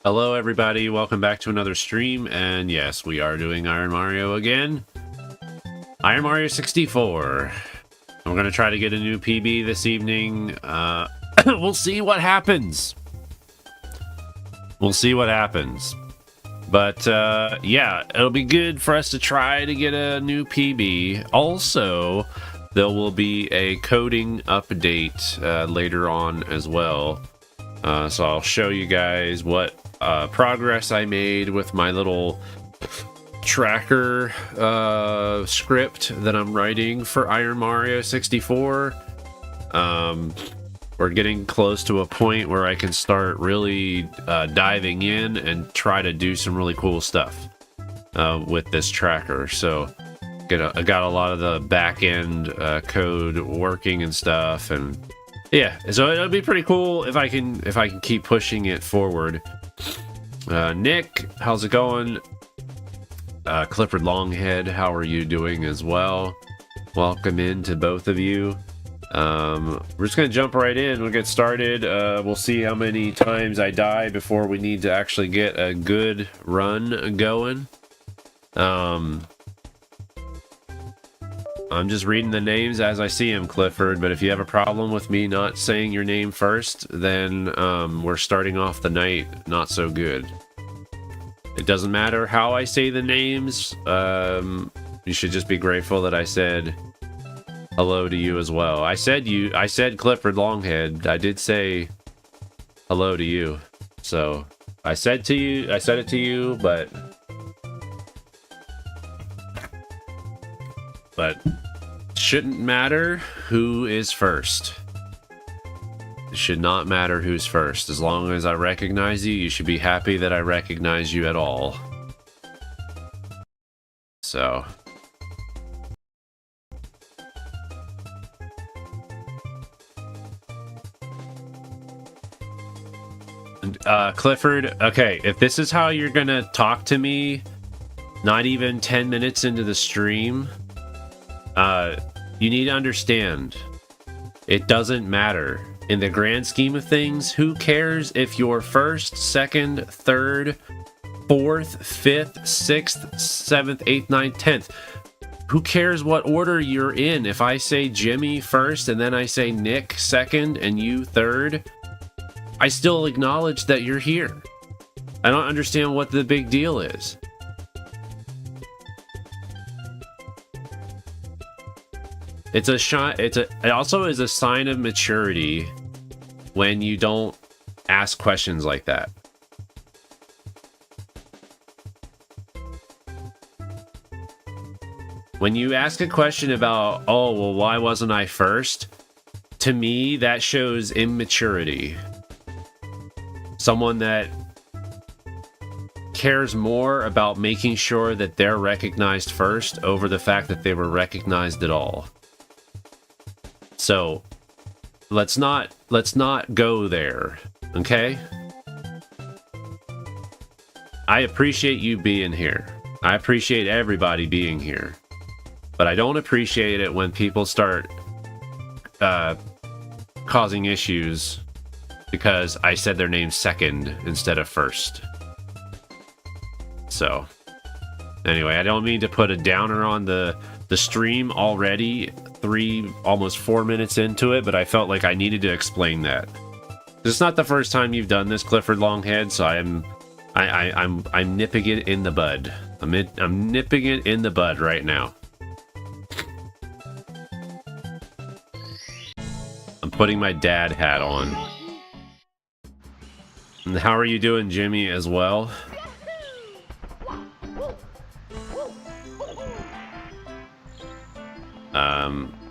Hello everybody, welcome back to another stream, and yes, we are doing Iron Mario again. Iron Mario 64. I'm gonna try to get a new PB this evening. We'll see what happens. We'll see what happens. But yeah, it'll be good for us to try to get a new PB. Also, there will be a coding update later on as well. So I'll show you guys what progress I made with my little tracker script that I'm writing for Iron Mario 64. We're getting close to a point where I can start really diving in and try to do some really cool stuff with this tracker. So I got a lot of the back end code working and stuff, and yeah, so it'll be pretty cool if I can keep pushing it forward. Nick, how's it going? Clifford Longhead, how are you doing as well? Welcome in to both of you. We're just gonna jump right in. We'll get started. We'll see how many times I die before we need to actually get a good run going. I'm just reading the names as I see them, Clifford, but if you have a problem with me not saying your name first, then we're starting off the night not so good. It doesn't matter how I say the names. You should just be grateful that I said hello to you as well. I said Clifford Longhead. I did say hello to you. So I said it to you, but shouldn't matter who is first. It should not matter who's first. As long as I recognize you, you should be happy that I recognize you at all. So. Clifford, okay, if this is how you're gonna talk to me, not even 10 minutes into the stream, you need to understand, it doesn't matter. In the grand scheme of things, who cares if you're first, second, third, fourth, fifth, sixth, seventh, eighth, ninth, 10th? Who cares what order you're in? If I say Jimmy first and then I say Nick second and you third, I still acknowledge that you're here. I don't understand what the big deal is. It also is a sign of maturity when you don't ask questions like that. When you ask a question about, oh, well, why wasn't I first? To me, that shows immaturity. Someone that cares more about making sure that they're recognized first over the fact that they were recognized at all. So let's not go there, okay? I appreciate you being here. I appreciate everybody being here. But I don't appreciate it when people start causing issues because I said their name second instead of first. So anyway, I don't mean to put a downer on the stream already, almost 4 minutes into it, but I felt like I needed to explain that. It's not the first time you've done this, Clifford Longhead, so I'm nipping it in the bud. I'm nipping it in the bud right now. I'm putting my dad hat on. And how are you doing, Jimmy, as well?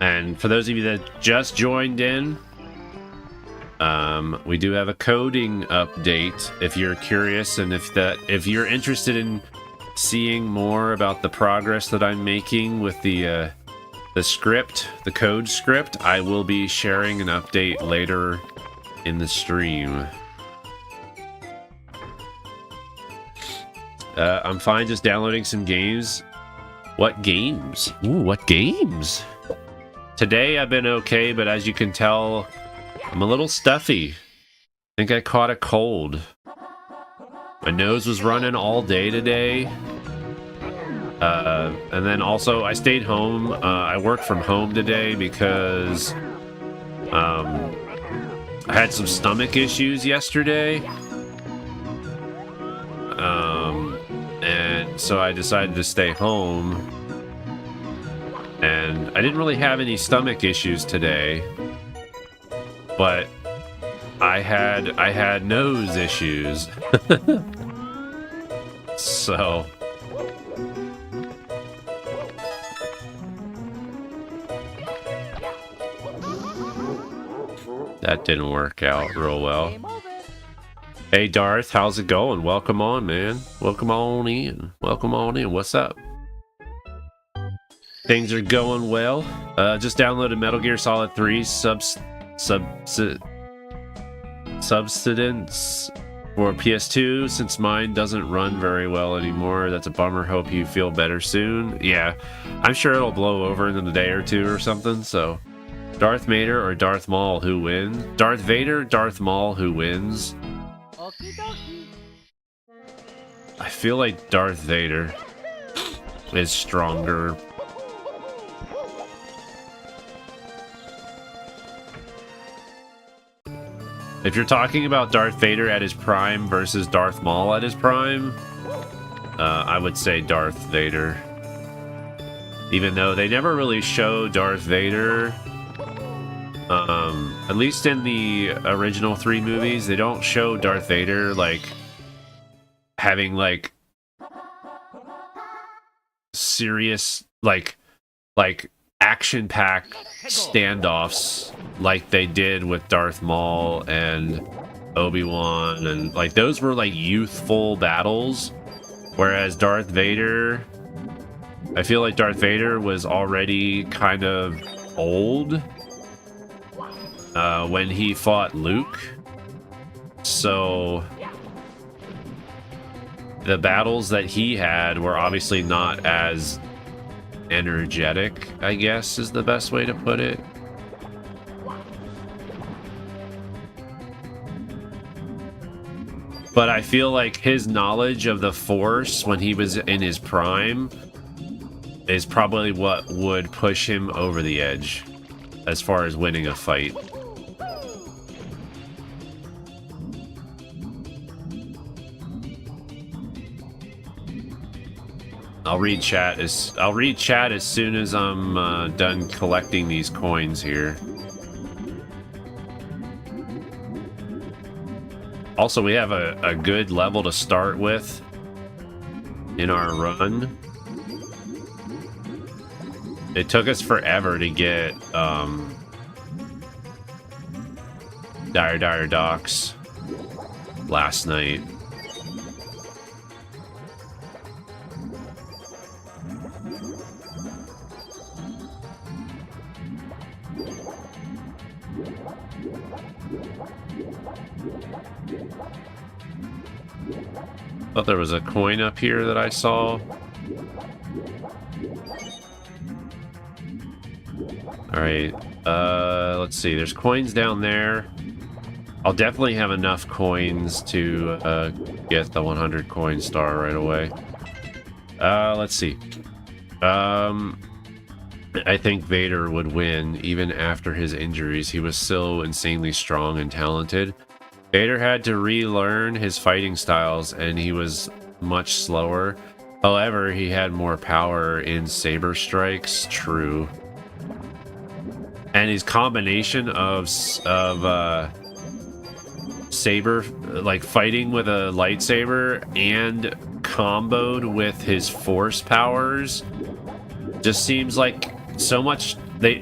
And for those of you that just joined in, we do have a coding update if you're curious, and if you're interested in seeing more about the progress that I'm making with the script, the code script, I will be sharing an update later in the stream. I'm fine just downloading some games. What games? Ooh, what games? Today I've been okay, but as you can tell, I'm a little stuffy. I think I caught a cold. My nose was running all day today. And then also I stayed home. I worked from home today because I had some stomach issues yesterday. And so I decided to stay home. And I didn't really have any stomach issues today. But I had nose issues. So that didn't work out real well. Hey Darth, how's it going? Welcome on, man. Welcome on in. Welcome on in. What's up? Things are going well. Just downloaded Metal Gear Solid 3 Substance for PS2 since mine doesn't run very well anymore. That's a bummer. Hope you feel better soon. Yeah, I'm sure it'll blow over in a day or two or something. So, Darth Vader or Darth Maul, who wins? Darth Vader, Darth Maul, who wins? I feel like Darth Vader is stronger. If you're talking about Darth Vader at his prime versus Darth Maul at his prime, I would say Darth Vader. Even though they never really show Darth Vader, at least in the original 3 movies, they don't show Darth Vader, like, having, like, serious, like action-packed standoffs like they did with Darth Maul and Obi-Wan, and like those were like youthful battles, whereas Darth Vader, I feel like Darth Vader was already kind of old when he fought Luke, so the battles that he had were obviously not as energetic, I guess is the best way to put it. But I feel like his knowledge of the Force when he was in his prime is probably what would push him over the edge as far as winning a fight. I'll read chat as soon as I'm done collecting these coins here. Also, we have a good level to start with in our run. It took us forever to get Dire Docks last night. Thought there was a coin up here that I saw. Alright, let's see. There's coins down there. I'll definitely have enough coins to get the 100 coin star right away. Let's see. I think Vader would win even after his injuries. He was so insanely strong and talented. Vader had to relearn his fighting styles, and he was much slower. However, he had more power in saber strikes. True. And his combination of saber, like fighting with a lightsaber, and comboed with his force powers, just seems like so much. They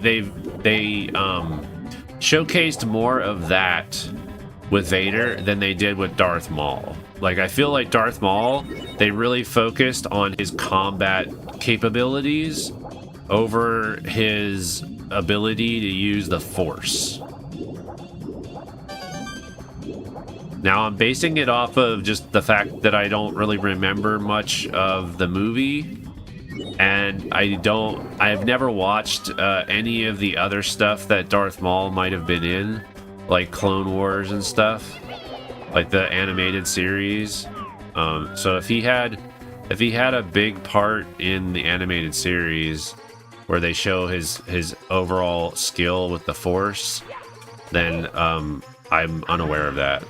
showcased more of that with Vader than they did with Darth Maul. Like, I feel like Darth Maul, they really focused on his combat capabilities over his ability to use the Force. Now, I'm basing it off of just the fact that I don't really remember much of the movie, and I've never watched any of the other stuff that Darth Maul might have been in, like Clone Wars and stuff, like the animated series. So if he had a big part in the animated series where they show his overall skill with the Force, then I'm unaware of that.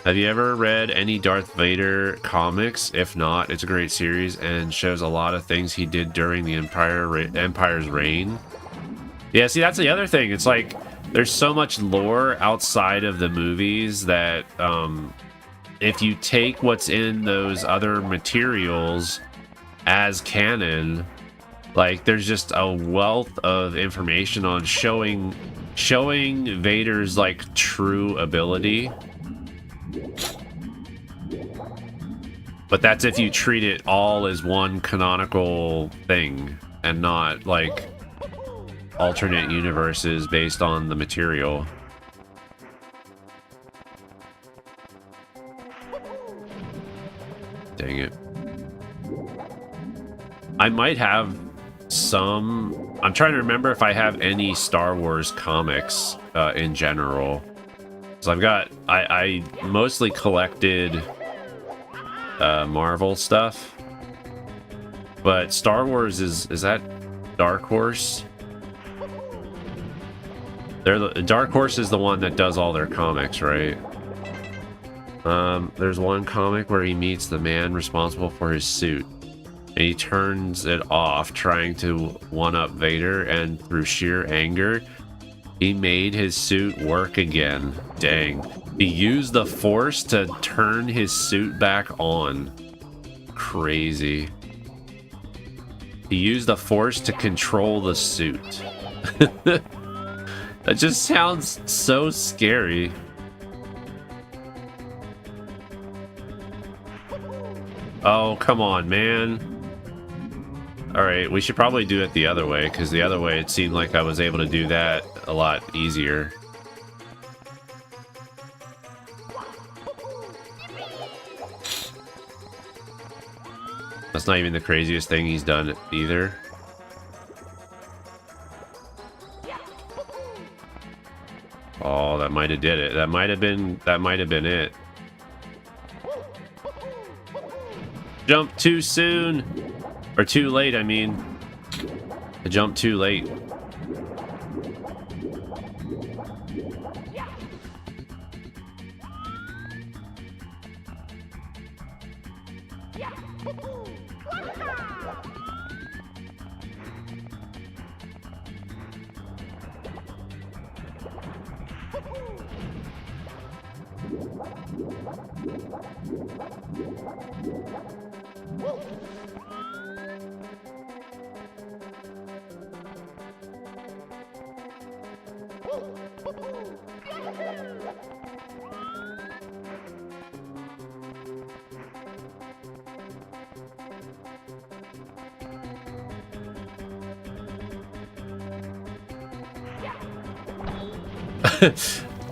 Have you ever read any Darth Vader comics? If not, it's a great series and shows a lot of things he did during the Empire's reign. Yeah, see, that's the other thing. It's like there's so much lore outside of the movies that if you take what's in those other materials as canon, like there's just a wealth of information on showing Vader's like true ability. But that's if you treat it all as one canonical thing and not like alternate universes based on the material. Dang it. I might have some... I'm trying to remember if I have any Star Wars comics in general. So I've got... I mostly collected Marvel stuff. But Star Wars is that Dark Horse? Dark Horse is the one that does all their comics, right? There's one comic where he meets the man responsible for his suit. And he turns it off, trying to one-up Vader, and through sheer anger, he made his suit work again. Dang. He used the Force to turn his suit back on. Crazy. He used the Force to control the suit. That just sounds so scary. Oh, come on, man. Alright, we should probably do it the other way, because the other way it seemed like I was able to do that a lot easier. That's not even the craziest thing he's done either. Oh, that might have did it. That might have been it. Jump too soon. Or too late, I mean. I jumped too late.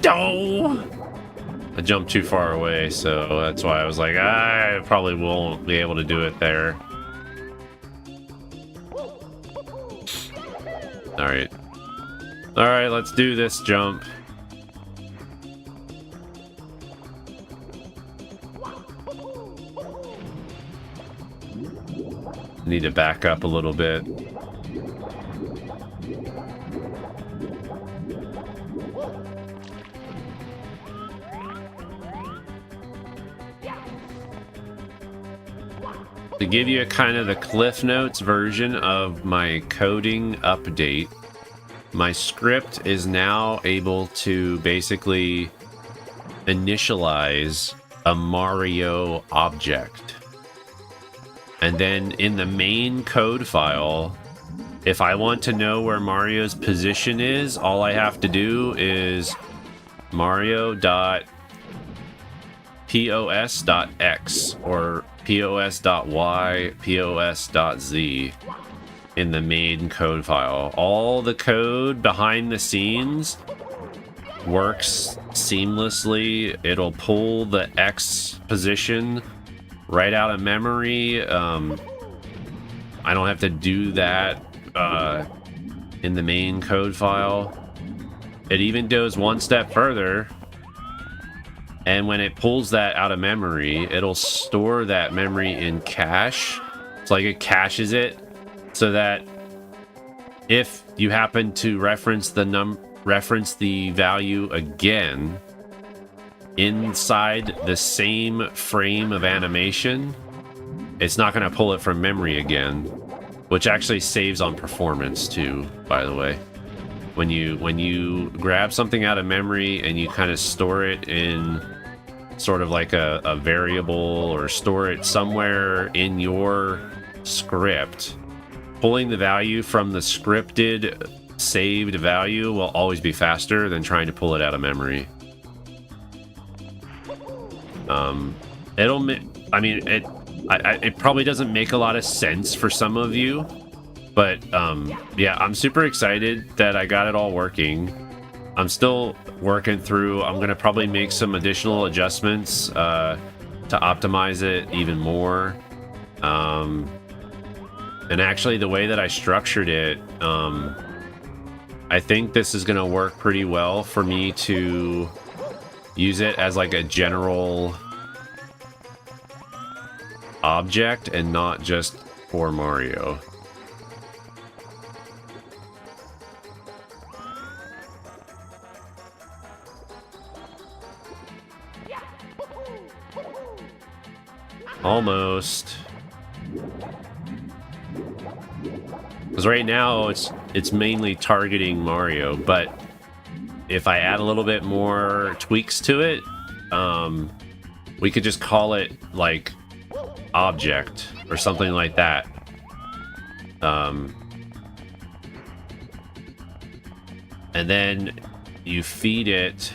No! I jumped too far away, so that's why I was like, I probably won't be able to do it there. Alright. Alright, let's do this jump. Need to back up a little bit. To give you a kind of the Cliff Notes version of my coding update, my script is now able to basically initialize a Mario object. And then in the main code file, if I want to know where Mario's position is, all I have to do is mario.pos.x or pos.y, pos.z in the main code file. All the code behind the scenes works seamlessly. It'll pull the X position right out of memory. I don't have to do that in the main code file. It even goes one step further. And when it pulls that out of memory, it'll store that memory in cache. It's like it caches it so that if you happen to reference the value again inside the same frame of animation, it's not going to pull it from memory again, which actually saves on performance too, by the way. When you grab something out of memory and you kind of store it in sort of like a variable, or store it somewhere in your script, pulling the value from the scripted saved value will always be faster than trying to pull it out of memory. It probably doesn't make a lot of sense for some of you, but yeah, I'm super excited that I got it all working. I'm still working through. I'm gonna probably make some additional adjustments to optimize it even more. And actually, the way that I structured it, I think this is gonna work pretty well for me to use it as like a general object and not just for Mario. Almost. Because right now it's mainly targeting Mario, but if I add a little bit more tweaks to it, we could just call it like object or something like that. And then you feed it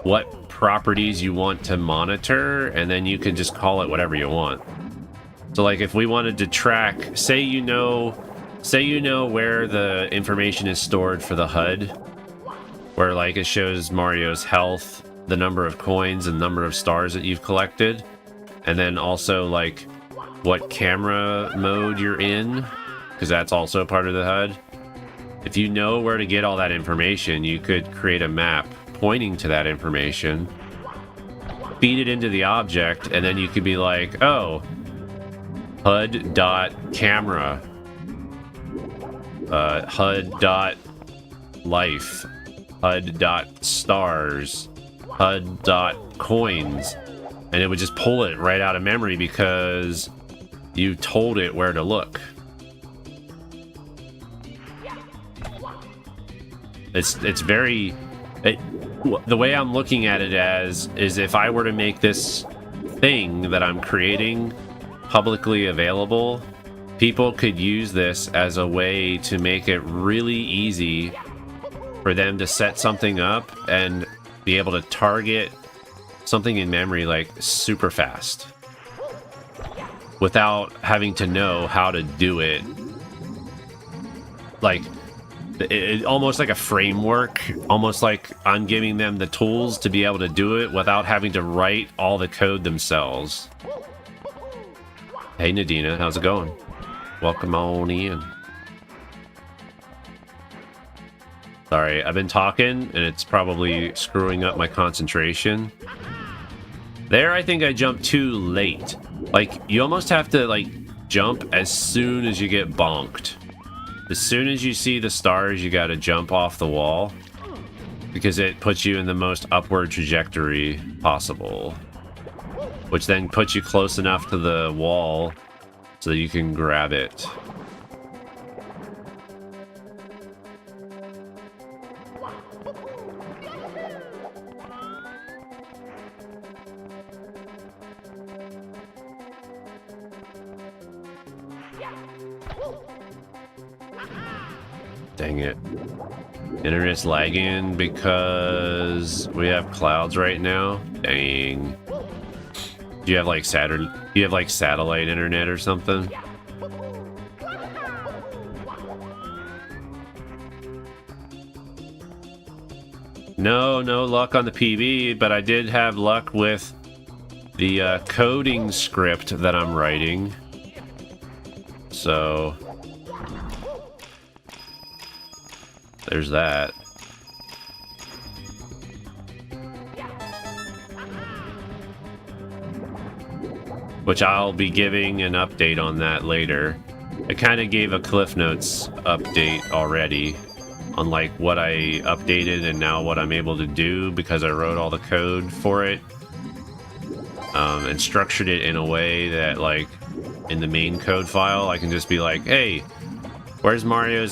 what properties you want to monitor, and then you can just call it whatever you want. So like if we wanted to track, say you know where the information is stored for the HUD, where like it shows Mario's health, the number of coins and number of stars that you've collected, and then also like what camera mode you're in, because that's also part of the HUD. If you know where to get all that information, you could create a map pointing to that information, feed it into the object, and then you could be like, oh, HUD.camera, HUD.life, HUD.stars, HUD.coins, and it would just pull it right out of memory because you told it where to look. The way I'm looking at it is if I were to make this thing that I'm creating publicly available, people could use this as a way to make it really easy for them to set something up and be able to target something in memory like super fast without having to know how to do it. Like almost like a framework, almost like I'm giving them the tools to be able to do it without having to write all the code themselves. Hey Nadina, how's it going? Welcome on in. Sorry, I've been talking and it's probably screwing up my concentration. There, I think I jumped too late. Like, you almost have to like jump as soon as you get bonked. As soon as you see the stars, you gotta jump off the wall because it puts you in the most upward trajectory possible, which then puts you close enough to the wall so that you can grab it. Dang it. Internet's lagging because we have clouds right now. Dang. Do you have like satellite internet or something? No luck on the PB, but I did have luck with the coding script that I'm writing. So there's that. which I'll be giving an update on that later. I kind of gave a Cliff Notes update already on like what I updated and now what I'm able to do because I wrote all the code for it, and structured it in a way that like in the main code file I can just be like, hey, where is Mario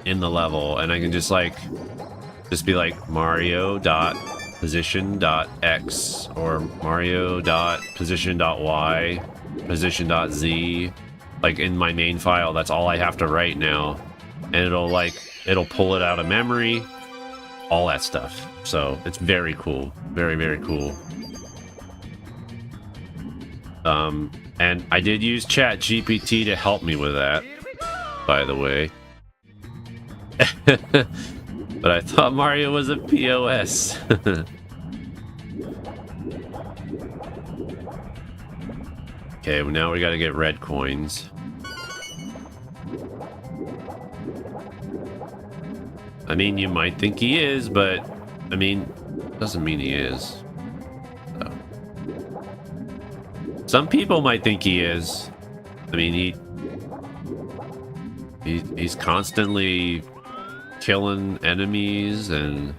in the level, and I can just be like Mario dot position dot x or Mario dot position dot y position dot z, like in my main file. That's all I have to write now, and it'll pull it out of memory, all that stuff. So it's very cool, very, very cool. And I did use Chat GPT to help me with that, by the way. But I thought Mario was a POS. Okay, well now we gotta get red coins. I mean, you might think he is, but I mean, doesn't mean he is. So. Some people might think he is. I mean, he's constantly killing enemies and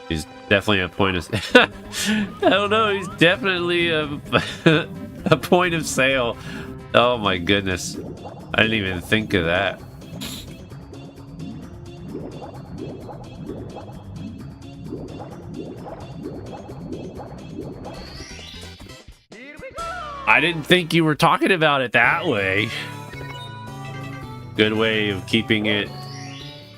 he's definitely a point of I don't know, he's definitely a point of sale. Oh my goodness, I didn't even think of that. I didn't think you were talking about it that way. Good way of keeping it.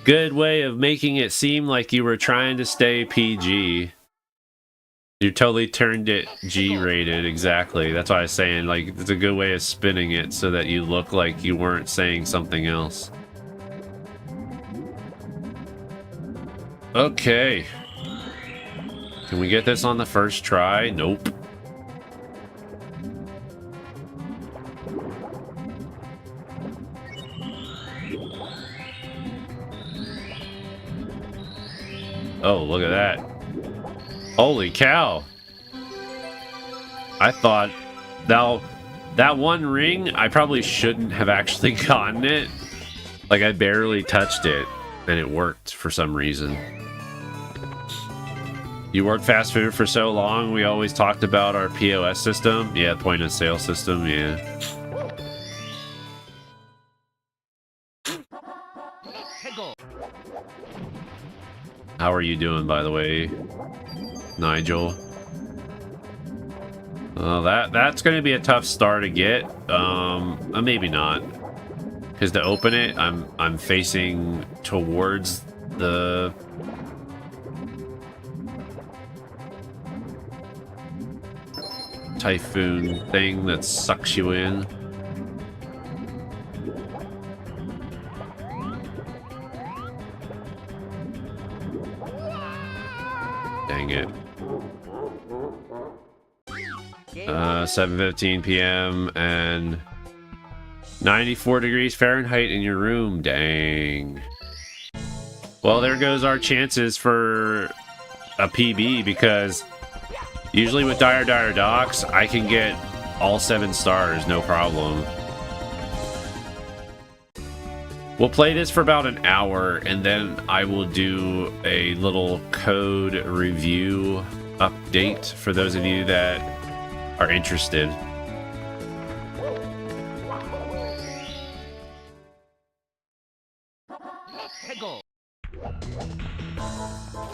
Good way of making it seem like you were trying to stay PG. You totally turned it G-rated, exactly. That's why I was saying, like, it's a good way of spinning it so that you look like you weren't saying something else. Okay. Can we get this on the first try? Nope. Oh, look at that. Holy cow. I thought that one ring, I probably shouldn't have actually gotten it. Like, I barely touched it, and it worked for some reason. You worked fast food for so long, we always talked about our POS system. Yeah, point of sale system, yeah. How are you doing, by the way, Nigel? That's gonna be a tough star to get. Maybe not, because to open it, I'm facing towards the typhoon thing that sucks you in. Dang it. 7:15 p.m. and 94 degrees Fahrenheit in your room. Dang. Well, there goes our chances for a PB, because usually with Dire Docks, I can get all 7 stars, no problem. We'll play this for about an hour, and then I will do a little code review update for those of you that are interested.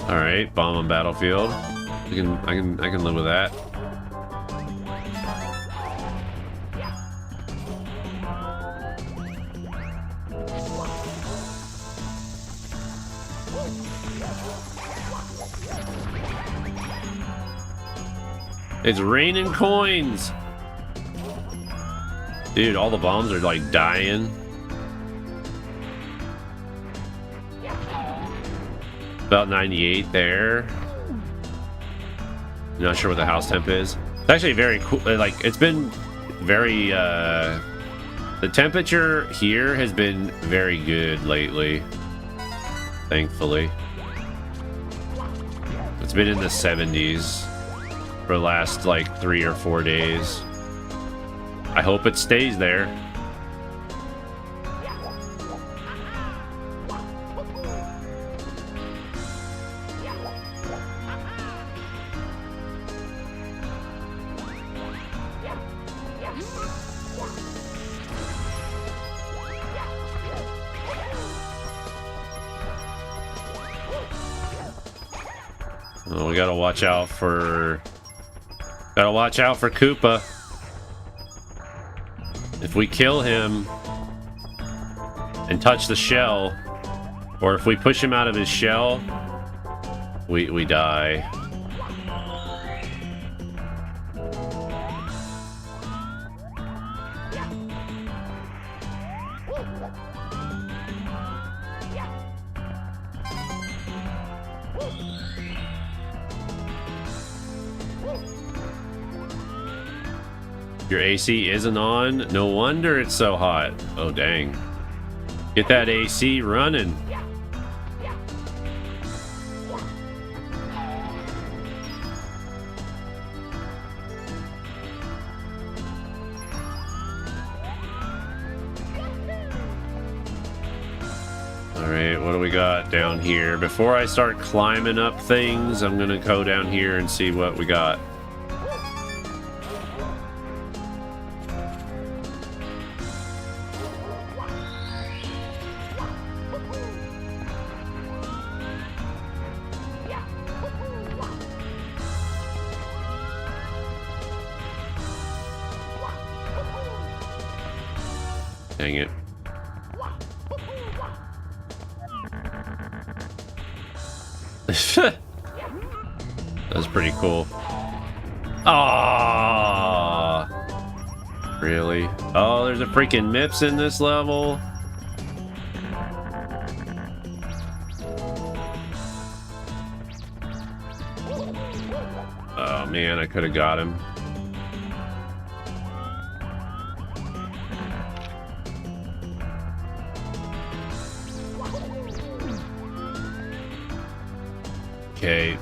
All right, bomb on battlefield. I can live with that. It's raining coins. Dude, all the bombs are like dying. About 98 there. Not sure what the house temp is. It's actually very cool. Like, it's been very, the temperature here has been very good lately. Thankfully. It's been in the 70s for the last like 3 or 4 days. I hope it stays there. Oh, we gotta watch out for Koopa. If we kill him and touch the shell, or if we push him out of his shell, we die. Your AC isn't on? No wonder it's so hot. Oh, dang. Get that AC running. Alright, what do we got down here? Before I start climbing up things, I'm gonna go down here and see what we got. Dang it. That was pretty cool. Ah, really? Oh, there's a freaking MIPS in this level. Oh man, I could have got him. Okay,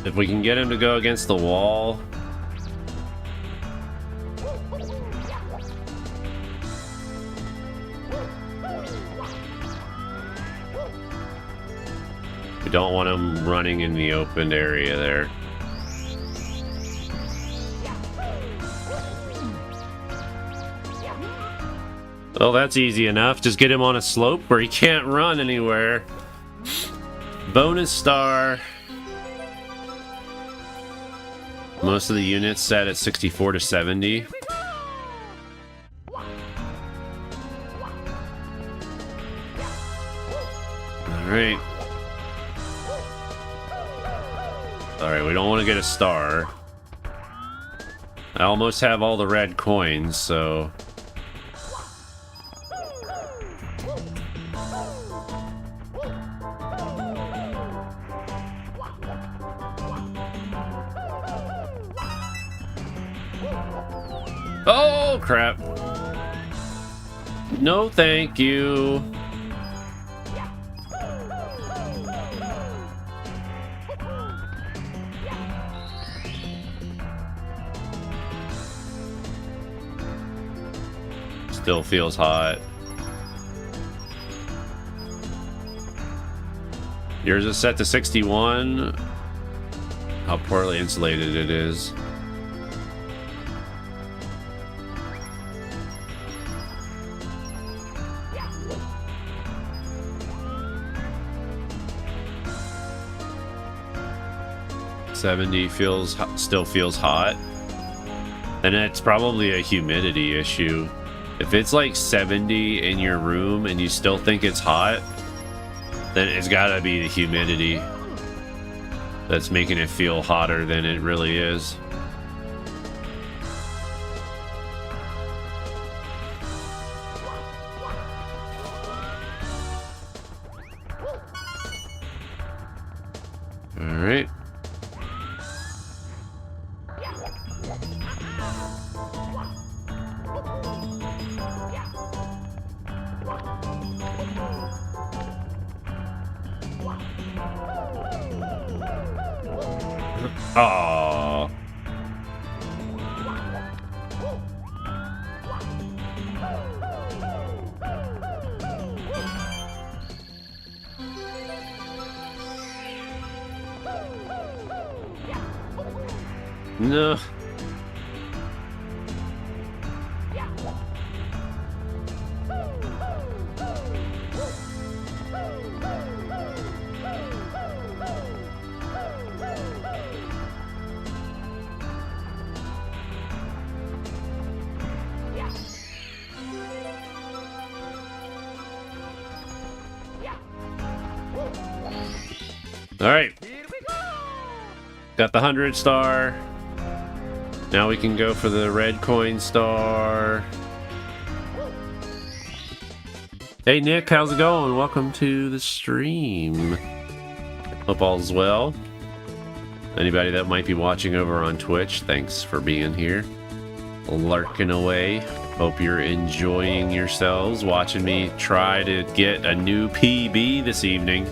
if we can get him to go against the wall. We don't want him running in the open area there. Well, that's easy enough. Just get him on a slope where he can't run anywhere. Bonus star. Most of the units set at 64 to 70. Alright. Alright, we don't want to get a star. I almost have all the red coins, so... Oh, crap. No, thank you. Still feels hot. Yours is set to 61. How poorly insulated it is. Still feels hot, and it's probably a humidity issue. If it's like 70 in your room and you still think it's hot, then it's gotta be the humidity that's making it feel hotter than it really is. All right. Oh. No. All right. Got the 100 star. Now we can go for the red coin star. Hey Nick, how's it going? Welcome to the stream. Hope all's well. Anybody that might be watching over on Twitch, thanks for being here. Lurking away. Hope you're enjoying yourselves watching me try to get a new PB this evening.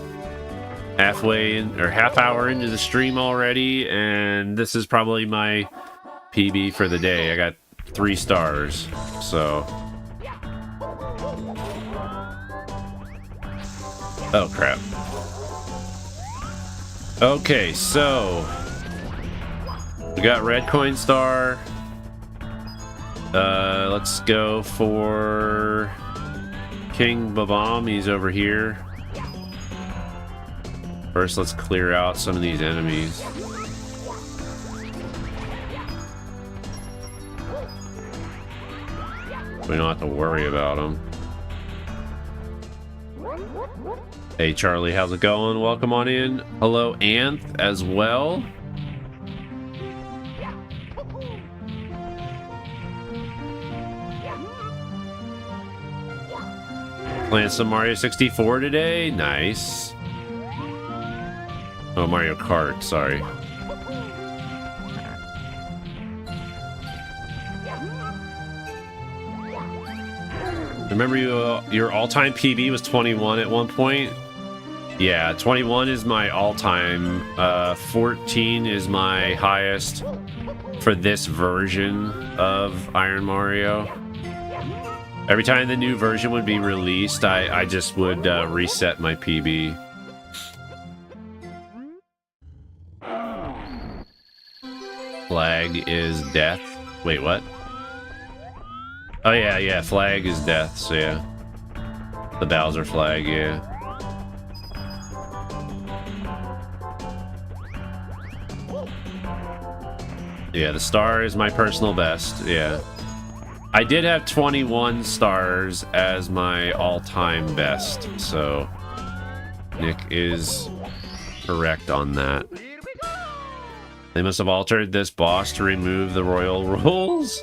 Halfway in, or half hour into the stream already, and this is probably my PB for the day. I got 3 stars, so. Oh crap. Okay, so we got red coin star. Let's go for King Babam. He's over here. First, let's clear out some of these enemies. We don't have to worry about them. Hey Charlie, how's it going? Welcome on in. Hello Anth as well. Playing some Mario 64 today. Nice. Oh, Mario Kart, sorry. Remember your all-time PB was 21 at one point? Yeah, 21 is my all-time. 14 is my highest for this version of Iron Mario. Every time the new version would be released, I just would reset my PB. Flag is death. Wait, what? Oh yeah, flag is death, so yeah. The Bowser flag, yeah. Yeah, the star is my personal best, yeah. I did have 21 stars as my all-time best, so Nick is correct on that. They must have altered this boss to remove the royal rolls.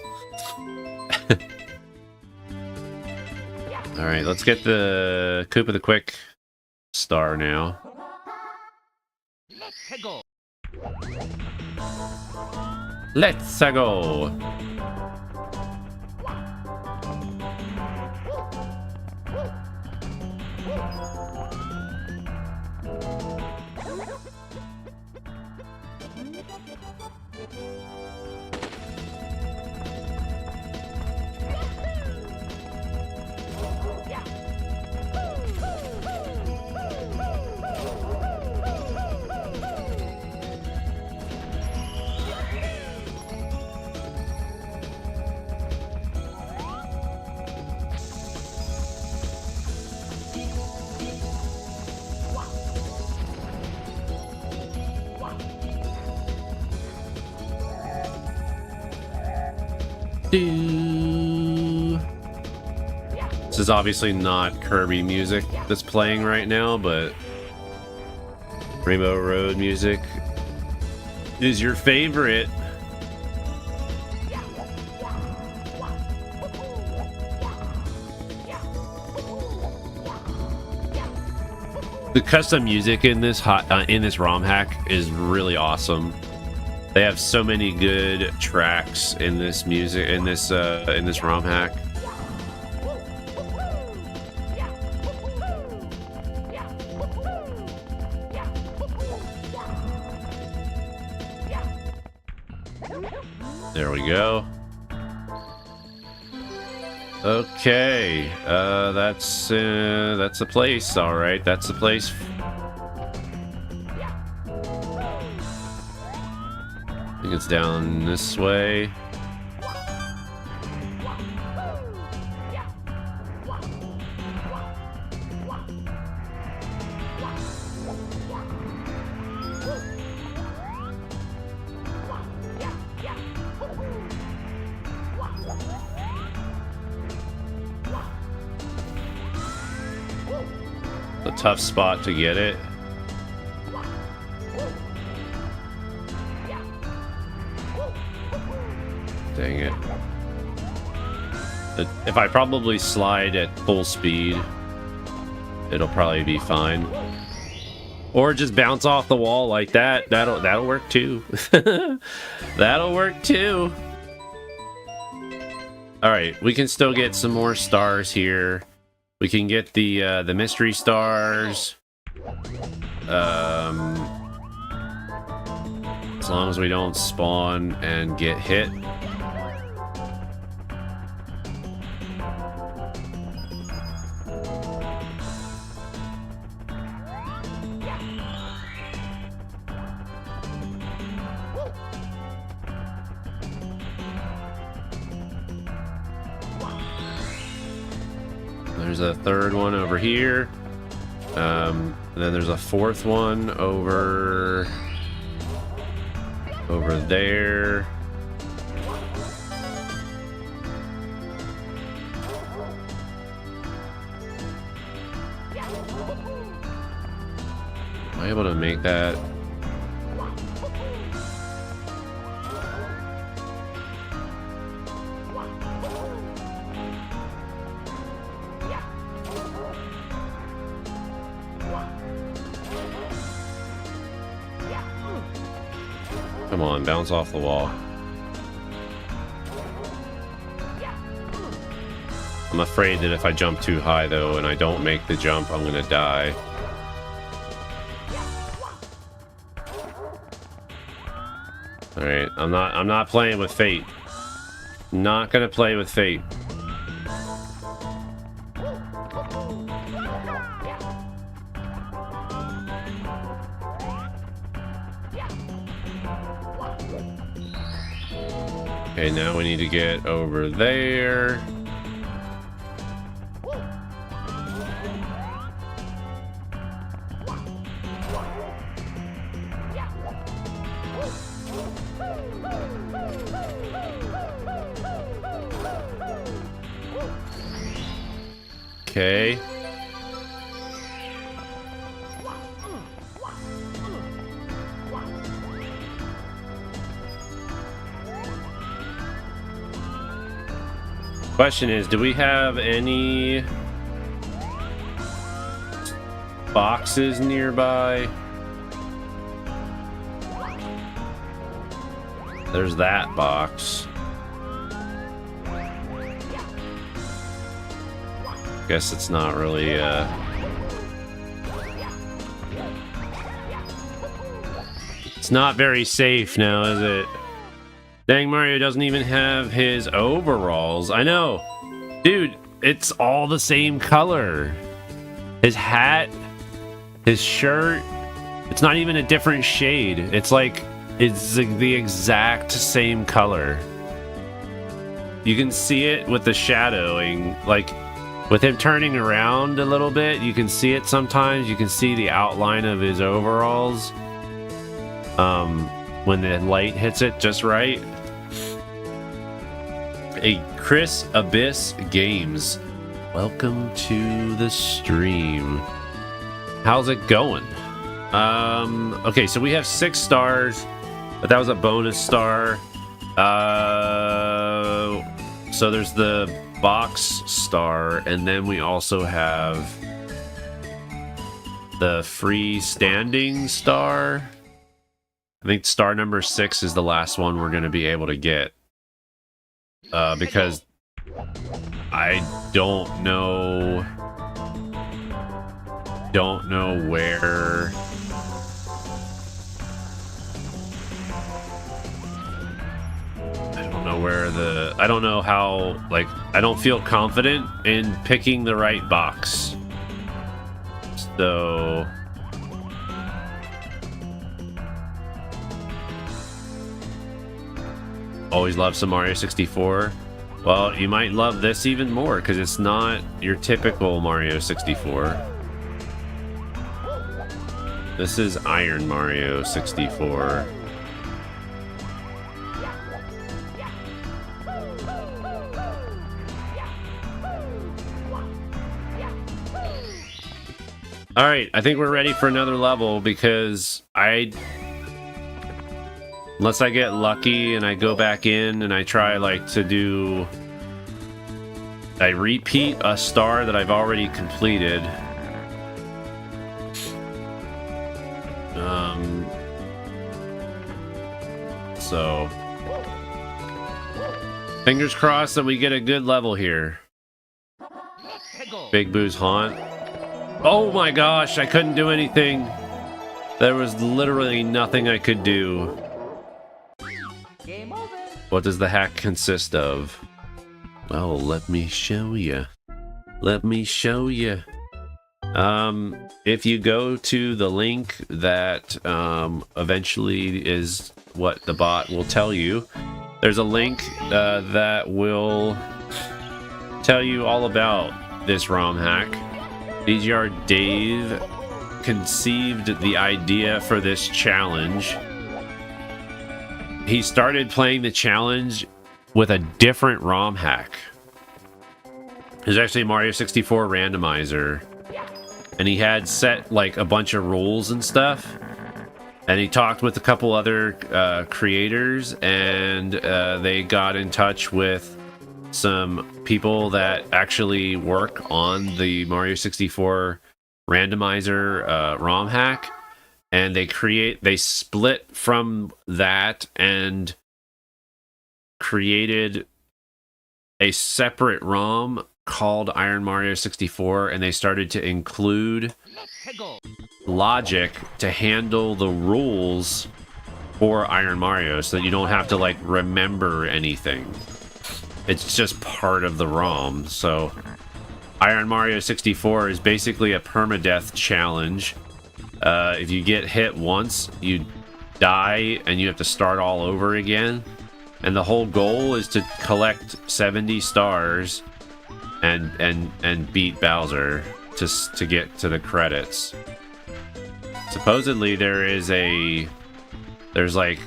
Alright, let's get the Koopa the Quick star now. Let's go! Let's go! This is obviously not Kirby music that's playing right now, but Rainbow Road music is your favorite. The custom music in this ROM hack is really awesome. They have so many good tracks in this music in this ROM hack. There we go. Okay, that's the place. All right, that's the place. I think it's down this way. A tough spot to get it. Dang it. If I probably slide at full speed, it'll probably be fine. Or just bounce off the wall like that. That'll work too. That'll work too. All right, we can still get some more stars here. We can get the mystery stars. As long as we don't spawn and get hit. There's a third one over here. And then there's a fourth one over there. Am I able to make that? Come on, bounce off the wall. I'm afraid that if I jump too high though and I don't make the jump, I'm gonna die. Alright, I'm not playing with fate. Not gonna play with fate. Okay, now we need to get over there. Okay. Question is, do we have any boxes nearby? There's that box. Guess it's not really it's not very safe now, is it? Dang, Mario doesn't even have his overalls. I know. Dude, it's all the same color. His hat, his shirt, it's not even a different shade. It's like, it's the exact same color. You can see it with the shadowing, like with him turning around a little bit, you can see it sometimes. You can see the outline of his overalls when the light hits it just right. Hey, Chris Abyss Games, welcome to the stream. How's it going? Okay, so we have 6 stars, but that was a bonus star. So there's the box star, and then we also have the freestanding star. I think star number 6 is the last one we're going to be able to get. Because I don't know where where the... I don't know how... Like, I don't feel confident in picking the right box. So... Always love some Mario 64. Well, you might love this even more because it's not your typical Mario 64. This is Iron Mario 64. Alright, I think we're ready for another level because unless I get lucky and I go back in and I try like to do... I repeat a star that I've already completed. So... Fingers crossed that we get a good level here. Big Boo's Haunt. Oh my gosh, I couldn't do anything. There was literally nothing I could do. What does the hack consist of? Well, let me show you. Let me show you. If you go to the link that eventually is what the bot will tell you, there's a link that will tell you all about this ROM hack. DGR Dave conceived the idea for this challenge. He started playing the challenge with a different ROM hack. There's actually a Mario 64 randomizer, and he had set like a bunch of rules and stuff, and he talked with a couple other creators, and they got in touch with some people that actually work on the Mario 64 randomizer ROM hack, and they split from that and created a separate ROM called Iron Mario 64, and they started to include logic to handle the rules for Iron Mario so that you don't have to like remember anything. It's just part of the ROM. So Iron Mario 64 is basically a permadeath challenge. If you get hit once, you die and you have to start all over again. And the whole goal is to collect 70 stars and beat Bowser to get to the credits. Supposedly there's like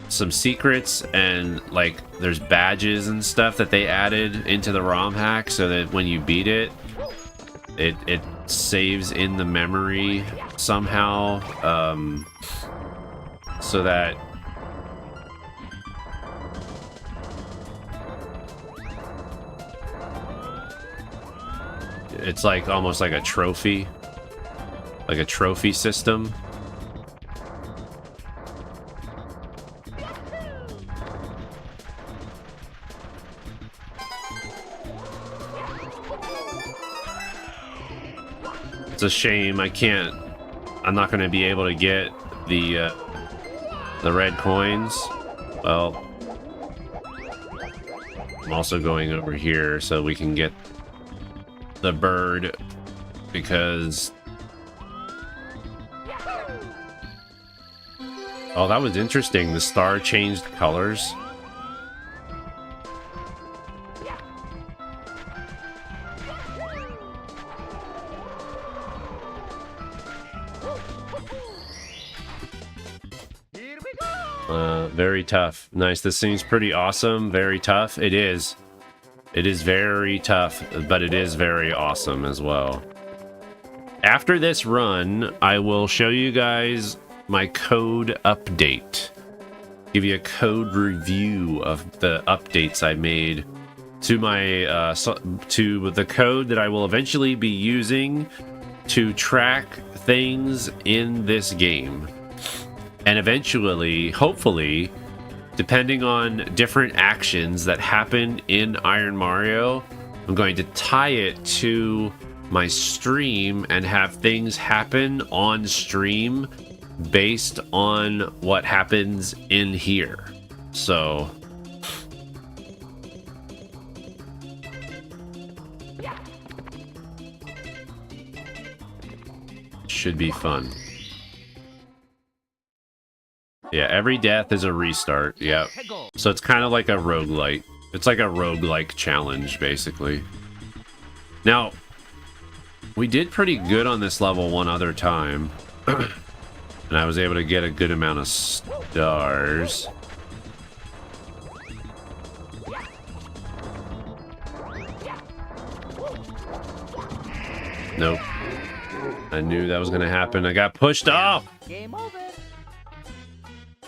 some secrets and like there's badges and stuff that they added into the ROM hack so that when you beat it, it saves in the memory somehow, so that it's like almost like a trophy system. It's a shame I'm not going to be able to get the red coins. Well, I'm also going over here so we can get the bird, because oh, that was interesting. The star changed colors. Very tough. Nice. This seems pretty awesome. Very tough. It is. It is very tough, but it is very awesome as well. After this run, I will show you guys my code update. Give you a code review of the updates I made to my to the code that I will eventually be using to track things in this game. And eventually, hopefully, depending on different actions that happen in Iron Mario, I'm going to tie it to my stream and have things happen on stream based on what happens in here. So should be fun. Yeah, every death is a restart. Yep. So it's kind of like a roguelite. It's like a roguelike challenge, basically. Now, we did pretty good on this level one other time. And I was able to get a good amount of stars. Nope. I knew that was going to happen. I got pushed off! Game over.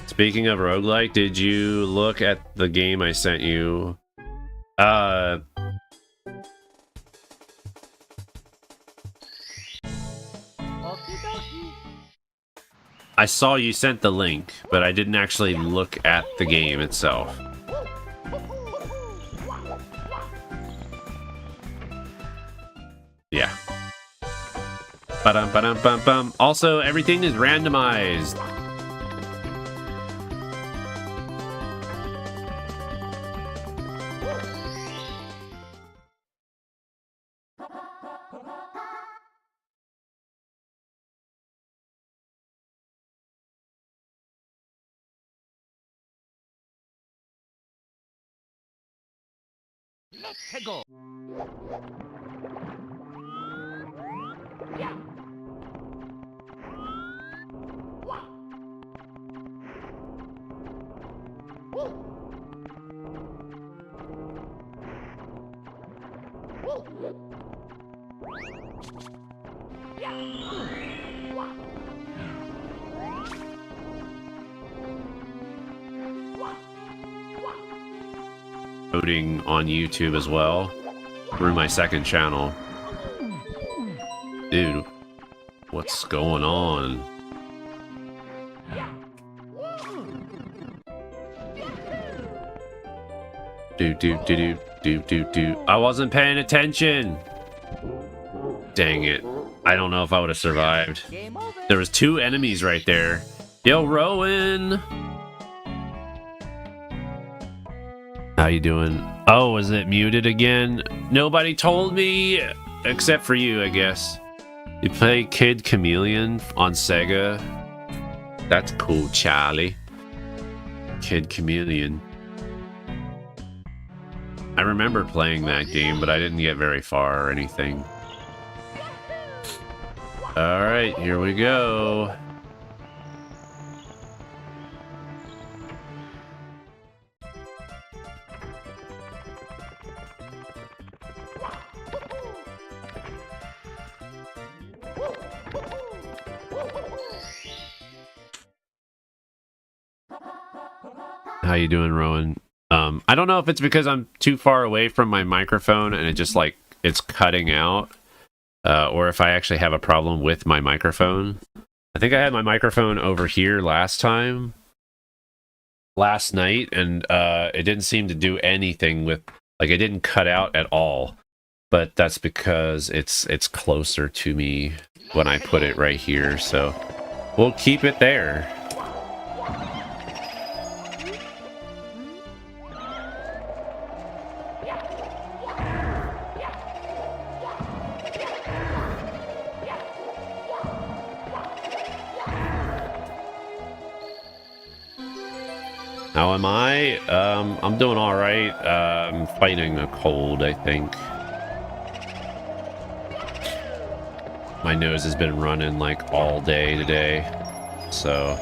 Speaking of roguelike, did you look at the game I sent you? I saw you sent the link, but I didn't actually look at the game itself. Yeah. Ba-dum, ba-dum, bum, bum. Also, everything is randomized. Let's go. Voting on YouTube as well through my second channel. Dude, what's going on? Do. I wasn't paying attention. Dang it. I don't know if I would have survived. There was 2 enemies right there. Yo, Rowan. How you doing? Oh, is it muted again? Nobody told me, except for you, I guess. You play Kid Chameleon on Sega? That's cool, Charlie. Kid Chameleon. I remember playing that game, but I didn't get very far or anything. Alright, here we go. How you doing, Rowan? I don't know if it's because I'm too far away from my microphone and it just like it's cutting out, or if I actually have a problem with my microphone. I think I had my microphone over here last night, and it didn't seem to do anything with, like, it didn't cut out at all. But that's because it's closer to me when I put it right here, so we'll keep it there. How am I? I'm doing all right. I'm fighting a cold, I think. My nose has been running like all day today, so.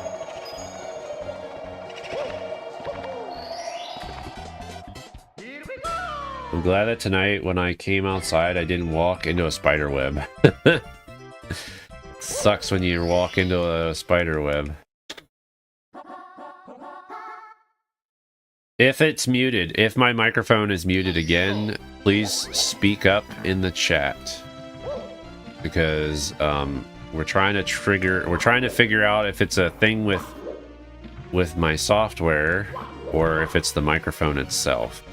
I'm glad that tonight when I came outside, I didn't walk into a spider web. Sucks when you walk into a spider web. If it's muted, if my microphone is muted again, please speak up in the chat. Because we're trying to figure out if it's a thing with my software or if it's the microphone itself.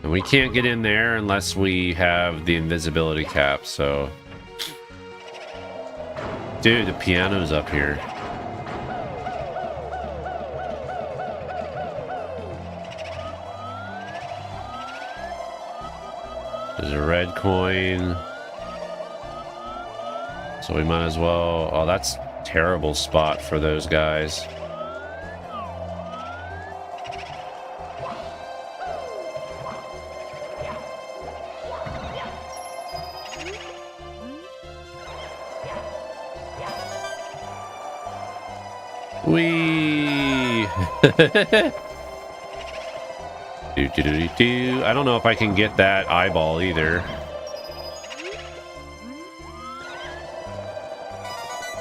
And we can't get in there unless we have the invisibility cap, so Dude, the piano's up here. There's a red coin. So we might as well... Oh, that's a terrible spot for those guys. Whee! I don't know if I can get that eyeball either.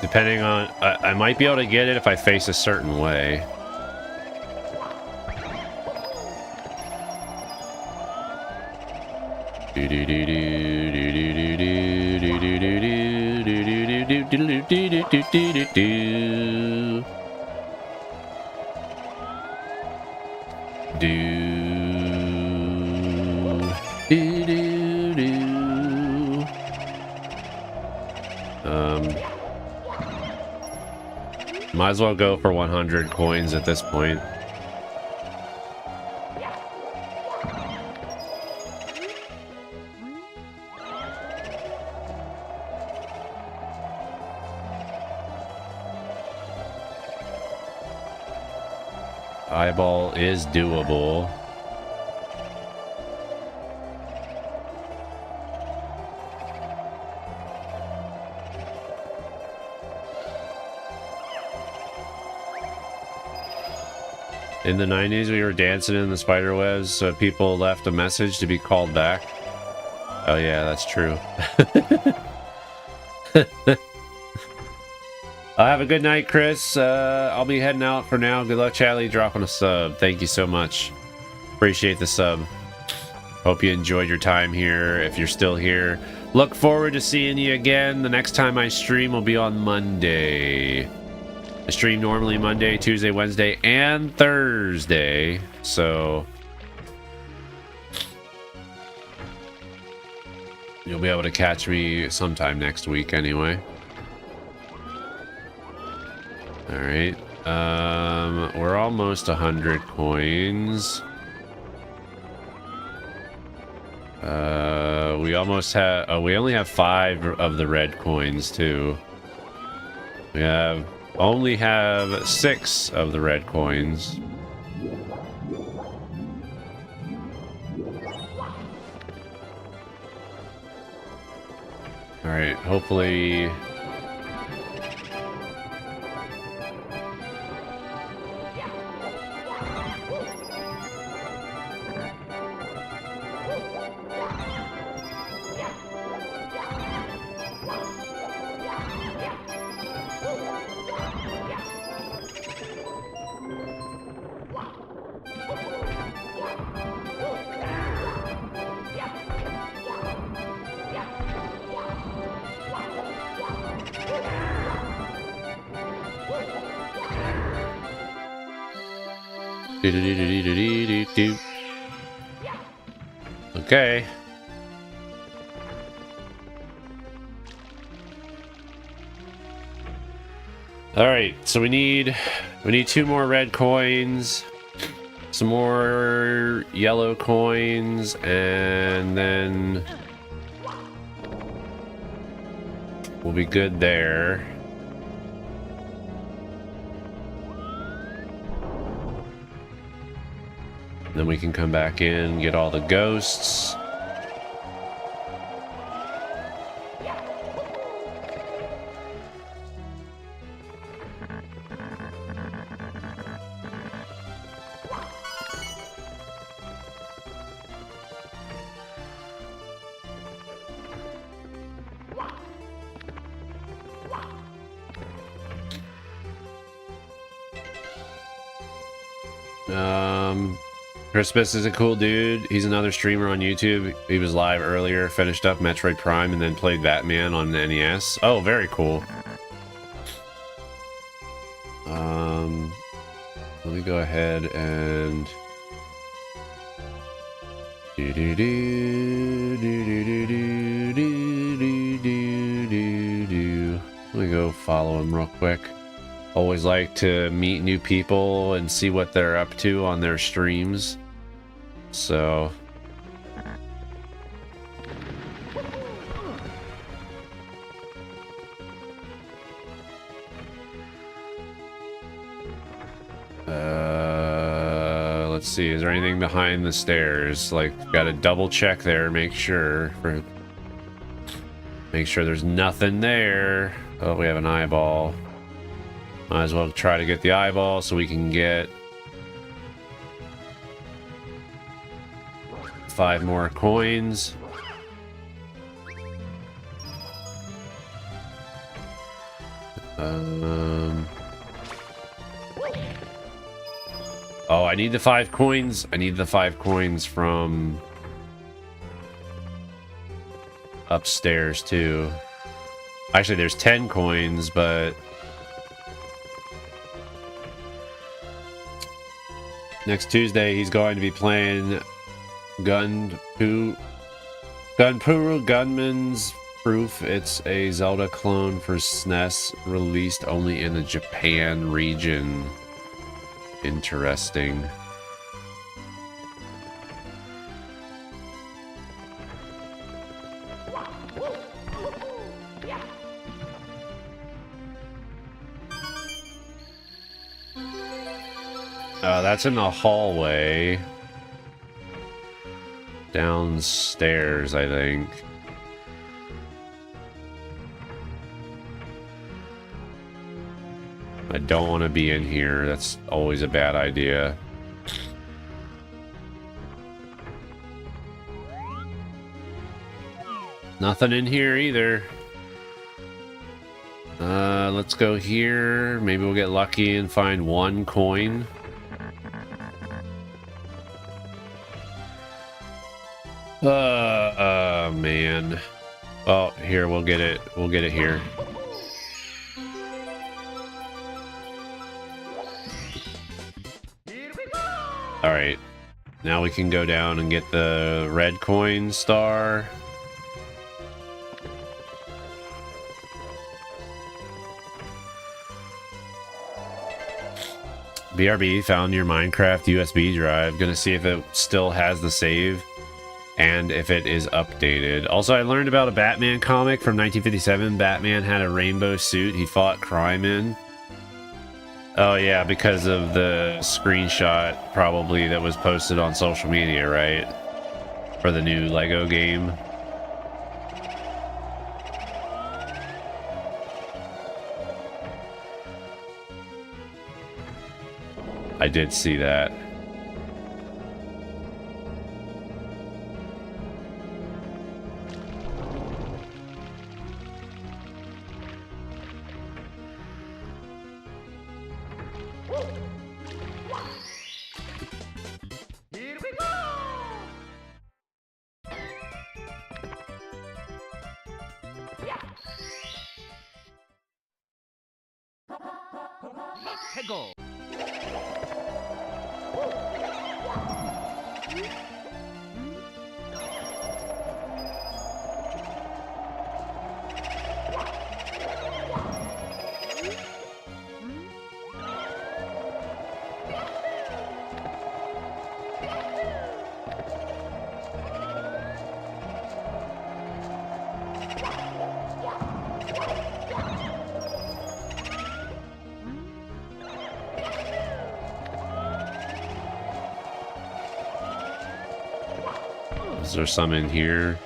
Depending on... I might be able to get it if I face a certain way. Might as well go for 100 coins at this point. Eyeball is doable. In the 90s, we were dancing in the spider webs, so people left a message to be called back. Oh yeah, that's true. Have a good night, Chris. I'll be heading out for now. Good luck, Charlie, dropping a sub. Thank you so much. Appreciate the sub. Hope you enjoyed your time here. If you're still here, look forward to seeing you again. The next time I stream will be on Monday. I stream normally Monday, Tuesday, Wednesday, and Thursday. So you'll be able to catch me sometime next week anyway. All right. We're almost 100 coins. We almost have... Oh, we only have 5 of the red coins, too. We only have 6 of the red coins. All right, hopefully... Okay. All right, so we need 2 more red coins, some more yellow coins, and then we'll be good there. Then we can come back in, get all the ghosts. Crispus is a cool dude. He's another streamer on YouTube. He was live earlier, finished up Metroid Prime, and then played Batman on the NES. Oh, very cool. Let me go ahead and... Let me go follow him real quick. Always like to meet new people and see what they're up to on their streams. So... let's see, is there anything behind the stairs? Like, gotta double check there, make sure there's nothing there. Oh, we have an eyeball. Might as well try to get the eyeball so we can get 5 more coins. Oh, I need the 5 coins. I need the 5 coins from upstairs too. Actually, there's 10 coins, but next Tuesday he's going to be playing Gunpowder Gunman's Proof. It's a Zelda clone for SNES, released only in the Japan region. Interesting. That's in the hallway. Downstairs, I think. I don't want to be in here. That's always a bad idea. Nothing in here either. Let's go here. Maybe we'll get lucky and find 1 coin. Man. Oh, here, we'll get it. We'll get it here. Alright. Now we can go down and get the red coin star. BRB found your Minecraft USB drive. Gonna see if it still has the save and if it is updated. Also, I learned about a Batman comic from 1957. Batman had a rainbow suit he fought crime in. Oh yeah, because of the screenshot probably that was posted on social media, right? For the new Lego game. I did see that. Is there some in here?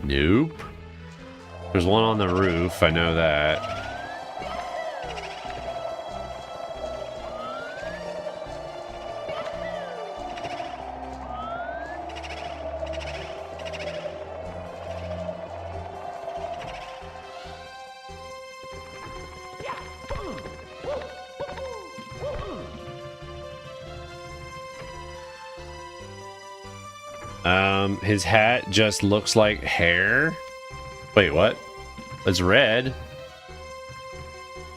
Nope. There's one on the roof, I know that. His hat just looks like hair. Wait, what? It's red.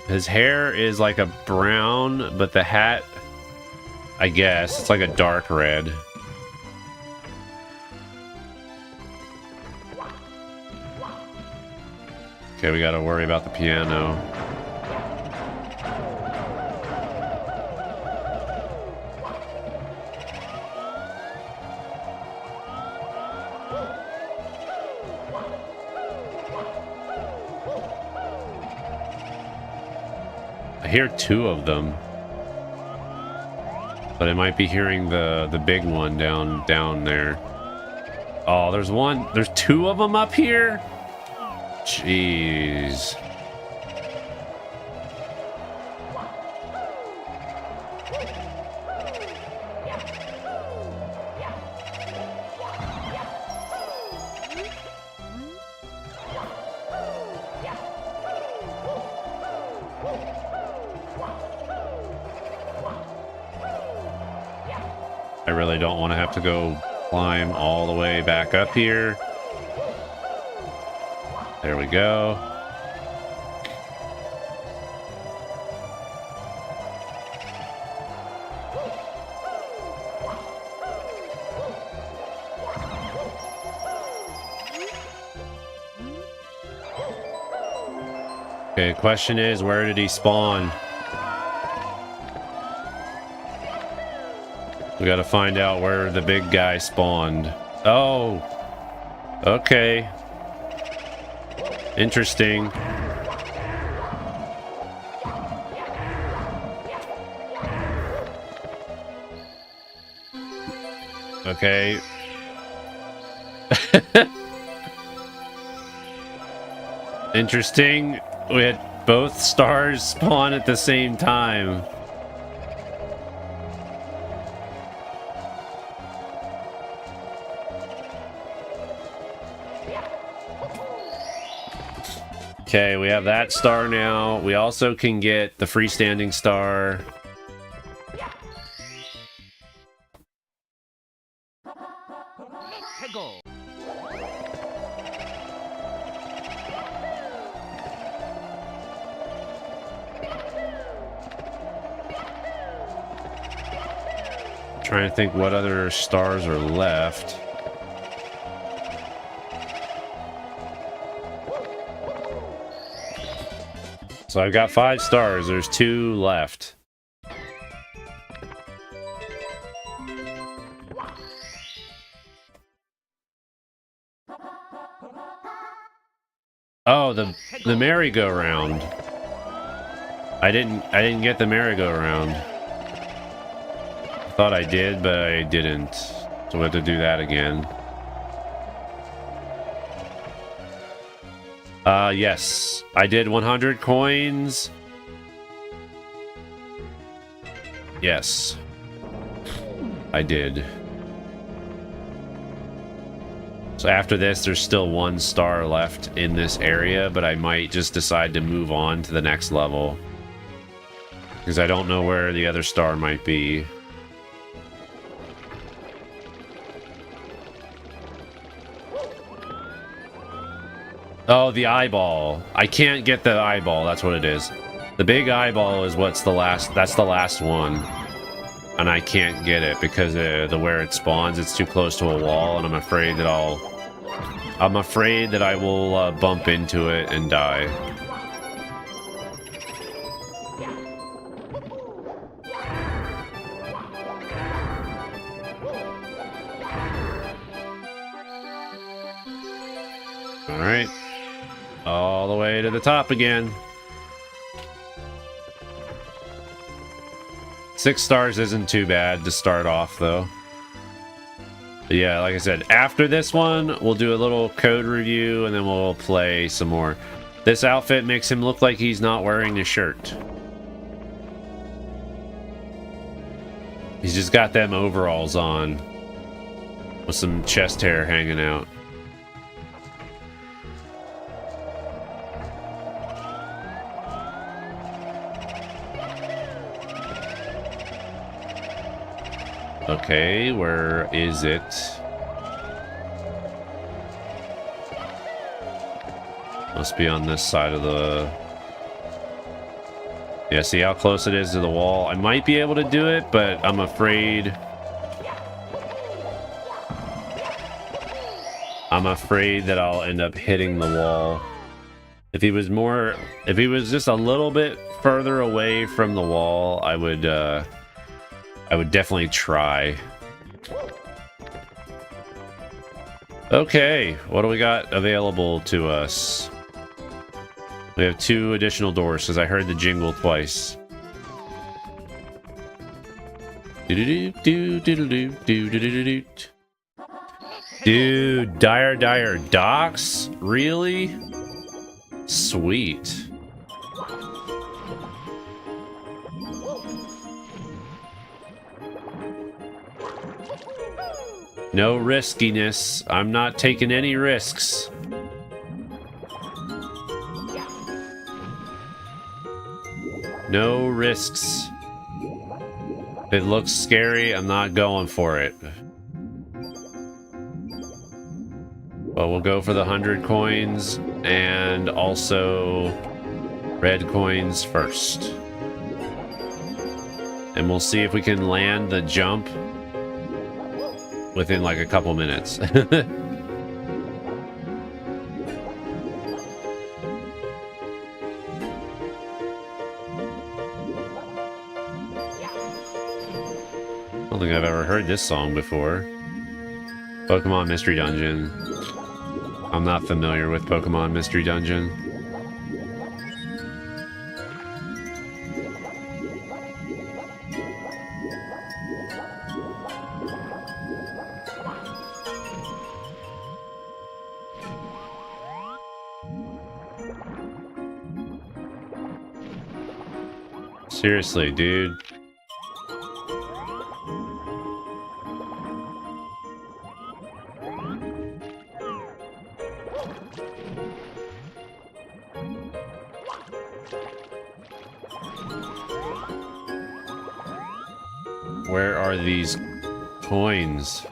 His hair is like a brown, but the hat, I guess, it's like a dark red. Okay, we gotta worry about the piano. I hear two of them. But I might be hearing the big one down there. Oh, there's two of them up here? Jeez. I really don't want to have to go climb all the way back up here. There we go. Okay, question is, where did he spawn? We gotta find out where the big guy spawned. Oh, okay. Interesting. Okay. Interesting. We had both stars spawn at the same time. Okay, we have that star now. We also can get the freestanding star. Trying to think what other stars are left. So I've got 5 stars. There's 2 left. Oh, the merry-go-round. I didn't get the merry-go-round. I thought I did, but I didn't. So we have to do that again. Yes. I did 100 coins. Yes. I did. So after this, there's still 1 star left in this area, but I might just decide to move on to the next level. Because I don't know where the other star might be. Oh, the eyeball. I can't get the eyeball. That's what it is. The big eyeball is that's the last one. And I can't get it because the where it spawns, it's too close to a wall, and I'm afraid that I will bump into it and die. All right. All the way to the top again. 6 stars isn't too bad to start off, though. But yeah, like I said, after this one, we'll do a little code review, and then we'll play some more. This outfit makes him look like he's not wearing a shirt. He's just got them overalls on with some chest hair hanging out. Okay, where is it? Must be on this side of the... Yeah, see how close it is to the wall? I might be able to do it, but I'm afraid... that I'll end up hitting the wall If he was just a little bit further away from the wall, I would definitely try. Okay, what do we got available to us? We have 2 additional doors because I heard the jingle twice. Dude, dire docks? Really? Sweet. No riskiness. I'm not taking any risks. No risks. If it looks scary, I'm not going for it. But we'll go for the 100 coins and also red coins first. And we'll see if we can land the jump within like a couple minutes. I don't think I've ever heard this song before. Pokemon Mystery Dungeon. I'm not familiar with Pokemon Mystery Dungeon. Seriously, dude. Where are these coins?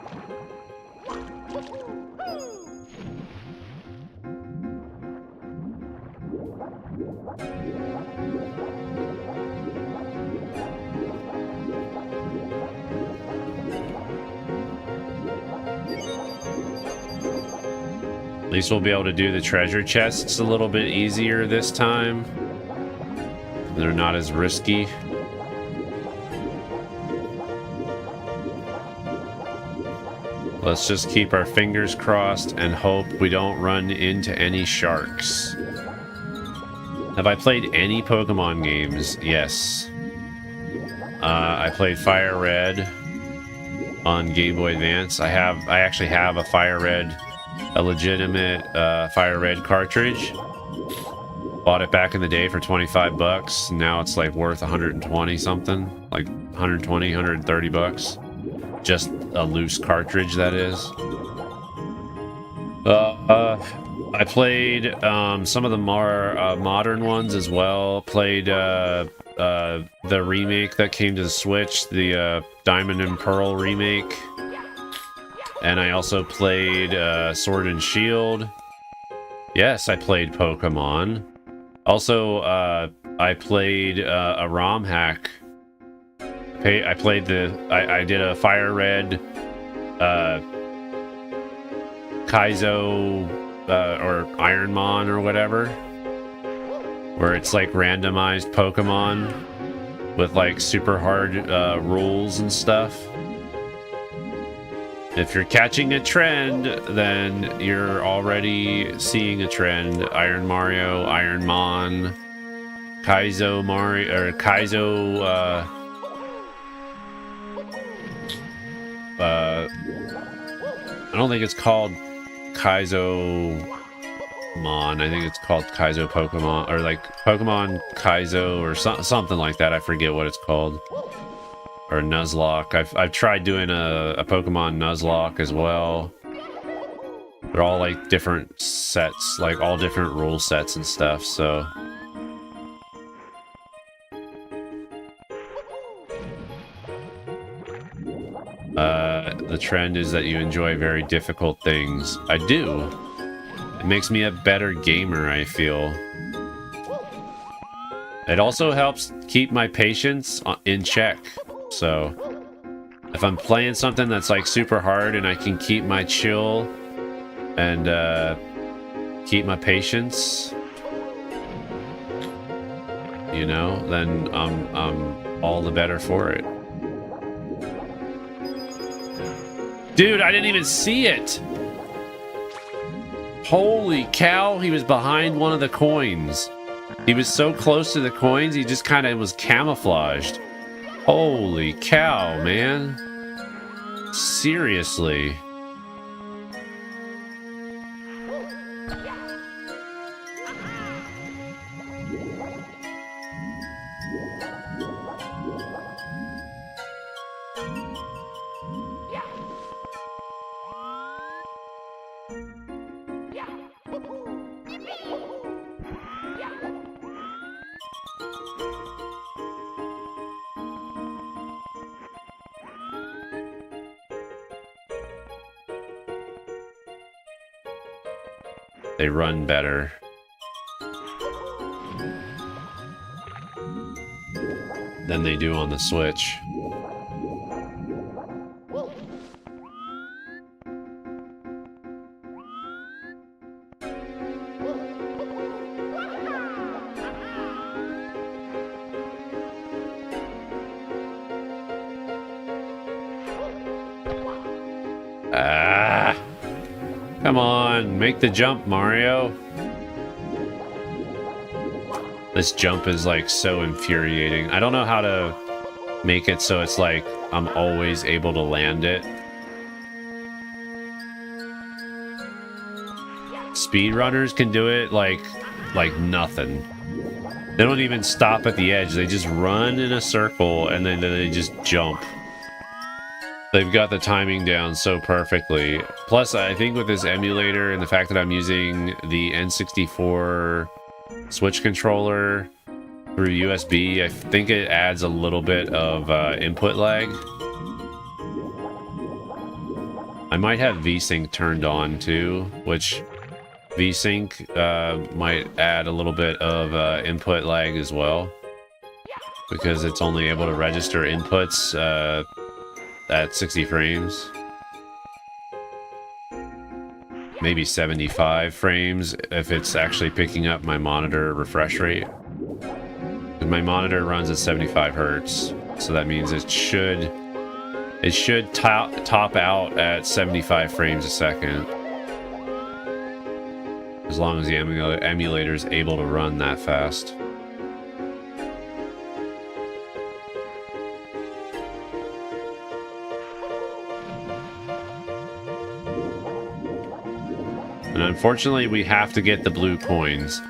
At least we'll be able to do the treasure chests a little bit easier this time. They're not as risky. Let's just keep our fingers crossed and hope we don't run into any sharks. Have I played any Pokemon games? Yes. I played Fire Red on Game Boy Advance. I actually have a Fire Red, a legitimate Fire Red cartridge. Bought it back in the day for 25 bucks. Now it's like worth 120 something, like 120, 130 bucks. Just a loose cartridge, that is. I played some of the more modern ones as well. Played the remake that came to the Switch, the Diamond and Pearl remake. And I also played Sword and Shield. Yes, I played Pokemon. Also, I played a ROM hack. I did a Fire Red Kaizo or Ironmon or whatever, where it's like randomized Pokemon with like super hard rules and stuff. If you're catching a trend, then you're already seeing a trend. Iron Mario, Ironmon, Kaizo Mario, or Kaizo I don't think it's called Kaizo Mon. I think it's called Kaizo Pokemon, or like Pokemon Kaizo, or something like that. I forget what it's called. Or Nuzlocke. I've tried doing a Pokemon Nuzlocke as well. They're all like different sets, like all different rule sets and stuff. So. The trend is that you enjoy very difficult things. I do. It makes me a better gamer, I feel. It also helps keep my patience in check. So, if I'm playing something that's like super hard and I can keep my chill and keep my patience, you know, then I'm all the better for it. Dude, I didn't even see it. Holy cow, he was behind one of the coins. He was so close to the coins, he just kind of was camouflaged. Holy cow, man. Seriously. They run better. Than they do on the Switch. Ah! Come on, make the jump, Mario. This jump is like so infuriating. I don't know how to make it so it's like I'm always able to land it. Speedrunners can do it like nothing. They don't even stop at the edge. They just run in a circle and then they just jump. They've got the timing down so perfectly. Plus, I think with this emulator and the fact that I'm using the N64 Switch controller through USB, I think it adds a little bit of input lag. I might have VSync turned on too, which VSync might add a little bit of input lag as well, because it's only able to register inputs at 60 frames. Maybe 75 frames if it's actually picking up my monitor refresh rate. My monitor runs at 75 hertz, so that means it should top out at 75 frames a second, as long as the emulator is able to run that fast. And unfortunately, we have to get the blue coins,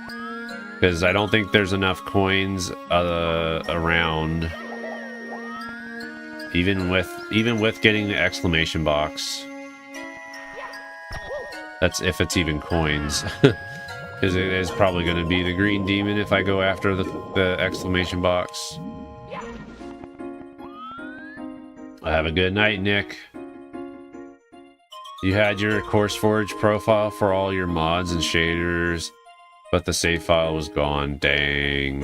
because I don't think there's enough coins around. Even with getting the exclamation box. That's if it's even coins. Because it is probably going to be the green demon if I go after the exclamation box. Have a good night, Nick. You had your CourseForge profile for all your mods and shaders, but the save file was gone. Dang.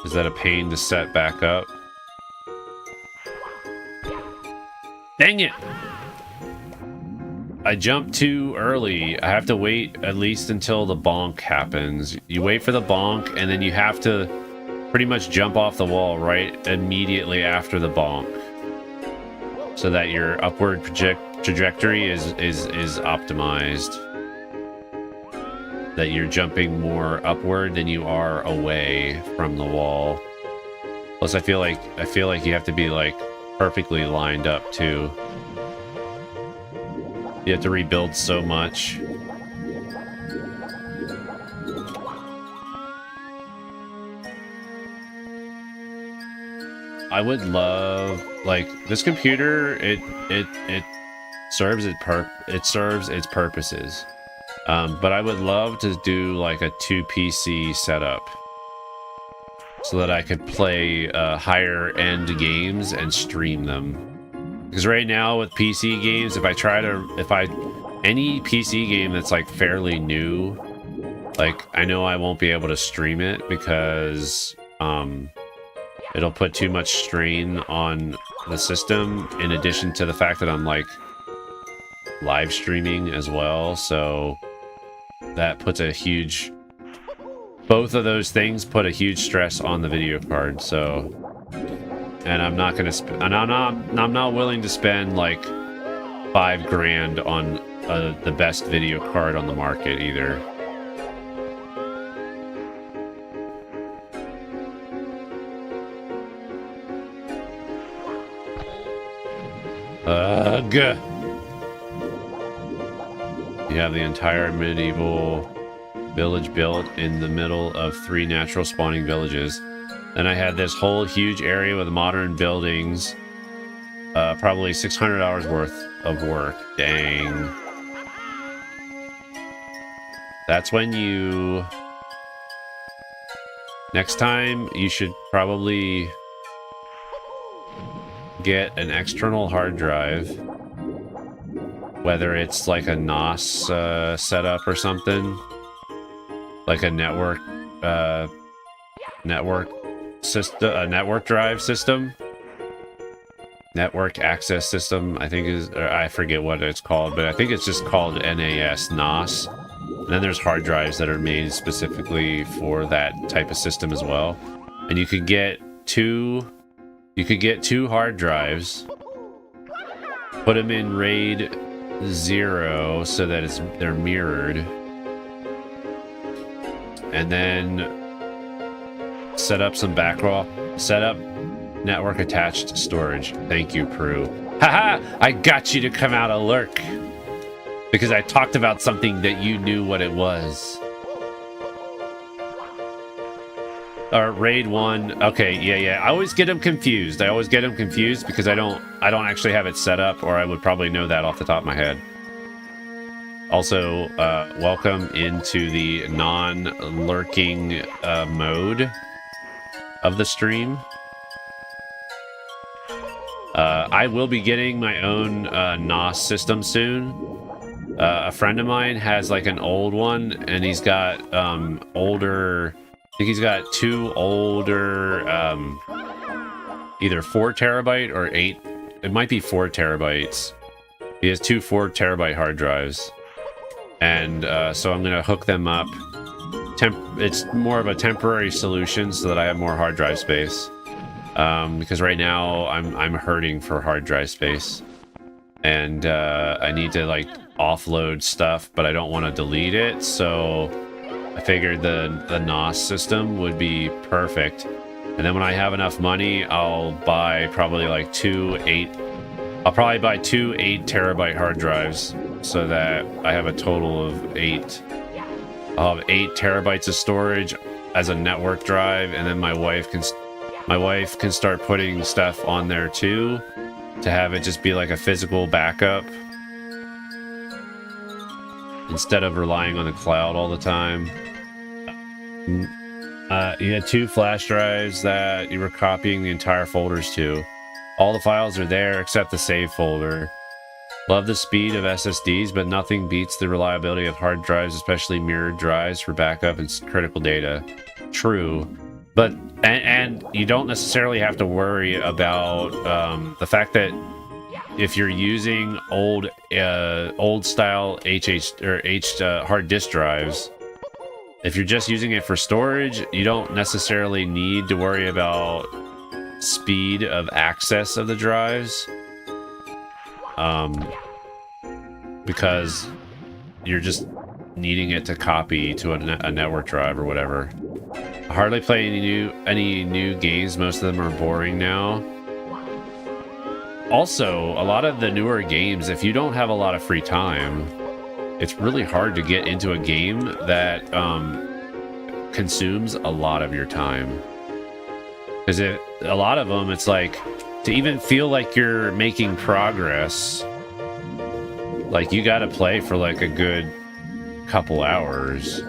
Is that a pain to set back up? Dang it! I jumped too early. I have to wait at least until the bonk happens. You wait for the bonk, and then you have to pretty much jump off the wall right immediately after the bonk, so that your upward trajectory is optimized. That you're jumping more upward than you are away from the wall. Plus, I feel like you have to be like perfectly lined up too. You have to rebuild so much. I would love, like, this computer, it serves its purposes. But I would love to do like a 2 PC setup, so that I could play higher end games and stream them. Because right now with PC games, any PC game that's like fairly new, like, I know I won't be able to stream it because it'll put too much strain on the system, in addition to the fact that I'm like live streaming as well. So that puts a huge... Both of those things put a huge stress on the video card, so... And I'm not gonna and I'm not willing to spend like $5 grand on the best video card on the market either. Ugh. You have the entire medieval village built in the middle of 3 natural spawning villages. Then I had this whole huge area with modern buildings. Probably 600 hours worth of work. Dang. That's when you... Next time, you should probably get an external hard drive. Whether it's like a NOS setup or something. Like a network system, a network drive system, network access system, I think is, or I forget what it's called, but I think it's just called NOS. And then there's hard drives that are made specifically for that type of system as well. And you could get two hard drives, put them in RAID 0 so that they're mirrored, and then set up some network attached storage. Thank you, Prue. Haha! I got you to come out of lurk because I talked about something that you knew what it was. Or RAID 1. Okay, yeah. I always get them confused. Because I don't actually have it set up, or I would probably know that off the top of my head. Also, welcome into the non-lurking mode of the stream. I will be getting my own NOS system soon. A friend of mine has like an old one, and he's got older... I think he's got 2 older, either 4 terabyte or 8. It might be 4 terabytes. He has 2 4 terabyte hard drives. And so I'm going to hook them up. It's more of a temporary solution so that I have more hard drive space. Because right now I'm hurting for hard drive space. And I need to like offload stuff, but I don't want to delete it. So I figured the NOS system would be perfect. And then when I have enough money, I'll buy probably like 2 8 terabyte hard drives so that I have a total of 8. I'll have 8 terabytes of storage as a network drive, and then my wife can start putting stuff on there too to have it just be like a physical backup instead of relying on the cloud all the time. You had 2 flash drives that you were copying the entire folders to. All the files are there except the save folder. Love the speed of SSDs, but nothing beats the reliability of hard drives, especially mirrored drives for backup and critical data. True. But and you don't necessarily have to worry about the fact that if you're using old style hard disk drives, if you're just using it for storage, you don't necessarily need to worry about speed of access of the drives, because you're just needing it to copy to a network drive or whatever. I hardly play any new games. Most of them are boring now. Also, a lot of the newer games, if you don't have a lot of free time, it's really hard to get into a game that consumes a lot of your time. Because a lot of them, it's like, to even feel like you're making progress, like you gotta play for like a good couple hours.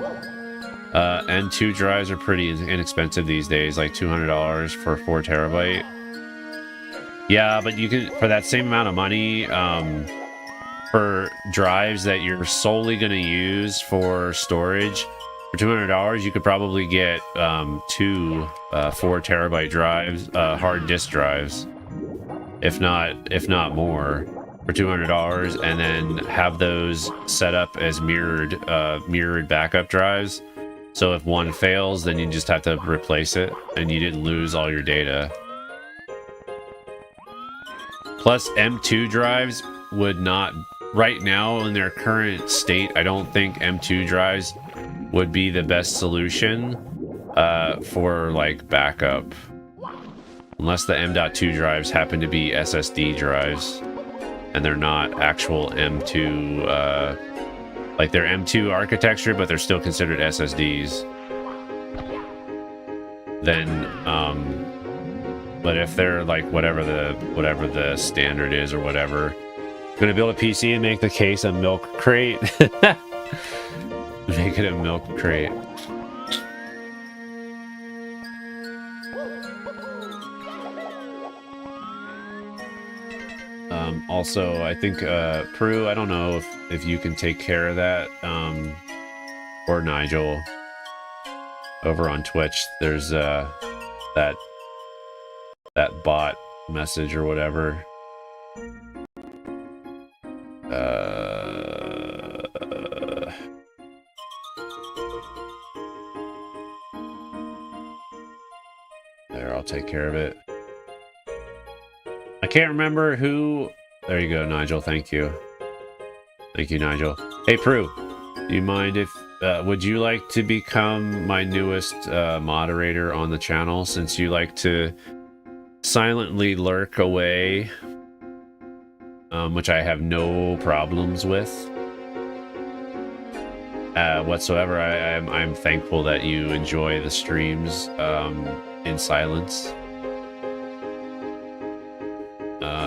And 2 drives are pretty inexpensive these days, like $200 for 4 terabyte. Yeah, but you can, for that same amount of money, for drives that you're solely going to use for storage, for $200, you could probably get 2 4 terabyte drives, hard disk drives, if not more. for $200, and then have those set up as mirrored backup drives. So if one fails, then you just have to replace it, and you didn't lose all your data. Plus, M2 drives would not, right now in their current state, I don't think M2 drives would be the best solution for like backup. Unless the M.2 drives happen to be SSD drives, and they're not actual M2, like they're M2 architecture, but they're still considered SSDs. Then, but if they're like whatever the standard is or whatever, I'm gonna build a PC and make the case a milk crate. Make it a milk crate. Also, I think Prue, I don't know if you can take care of that, or Nigel over on Twitch. There's that bot message or whatever. There, I'll take care of it. I can't remember who. There you go, Nigel. Thank you. Thank you, Nigel. Hey, Prue, do you mind if would you like to become my newest moderator on the channel, since you like to silently lurk away, which I have no problems with whatsoever. I'm thankful that you enjoy the streams in silence.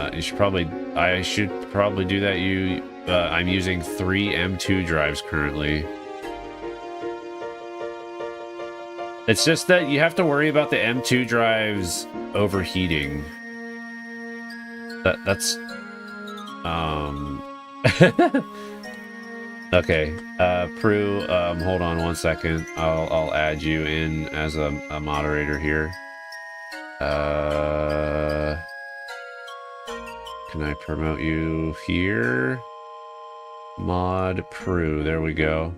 I should probably do that. I'm using 3 M2 drives currently. It's just that you have to worry about the M2 drives overheating. That's okay. Prue, hold on one second. I'll add you in as a moderator here. Can I promote you here? Mod Prue. There we go.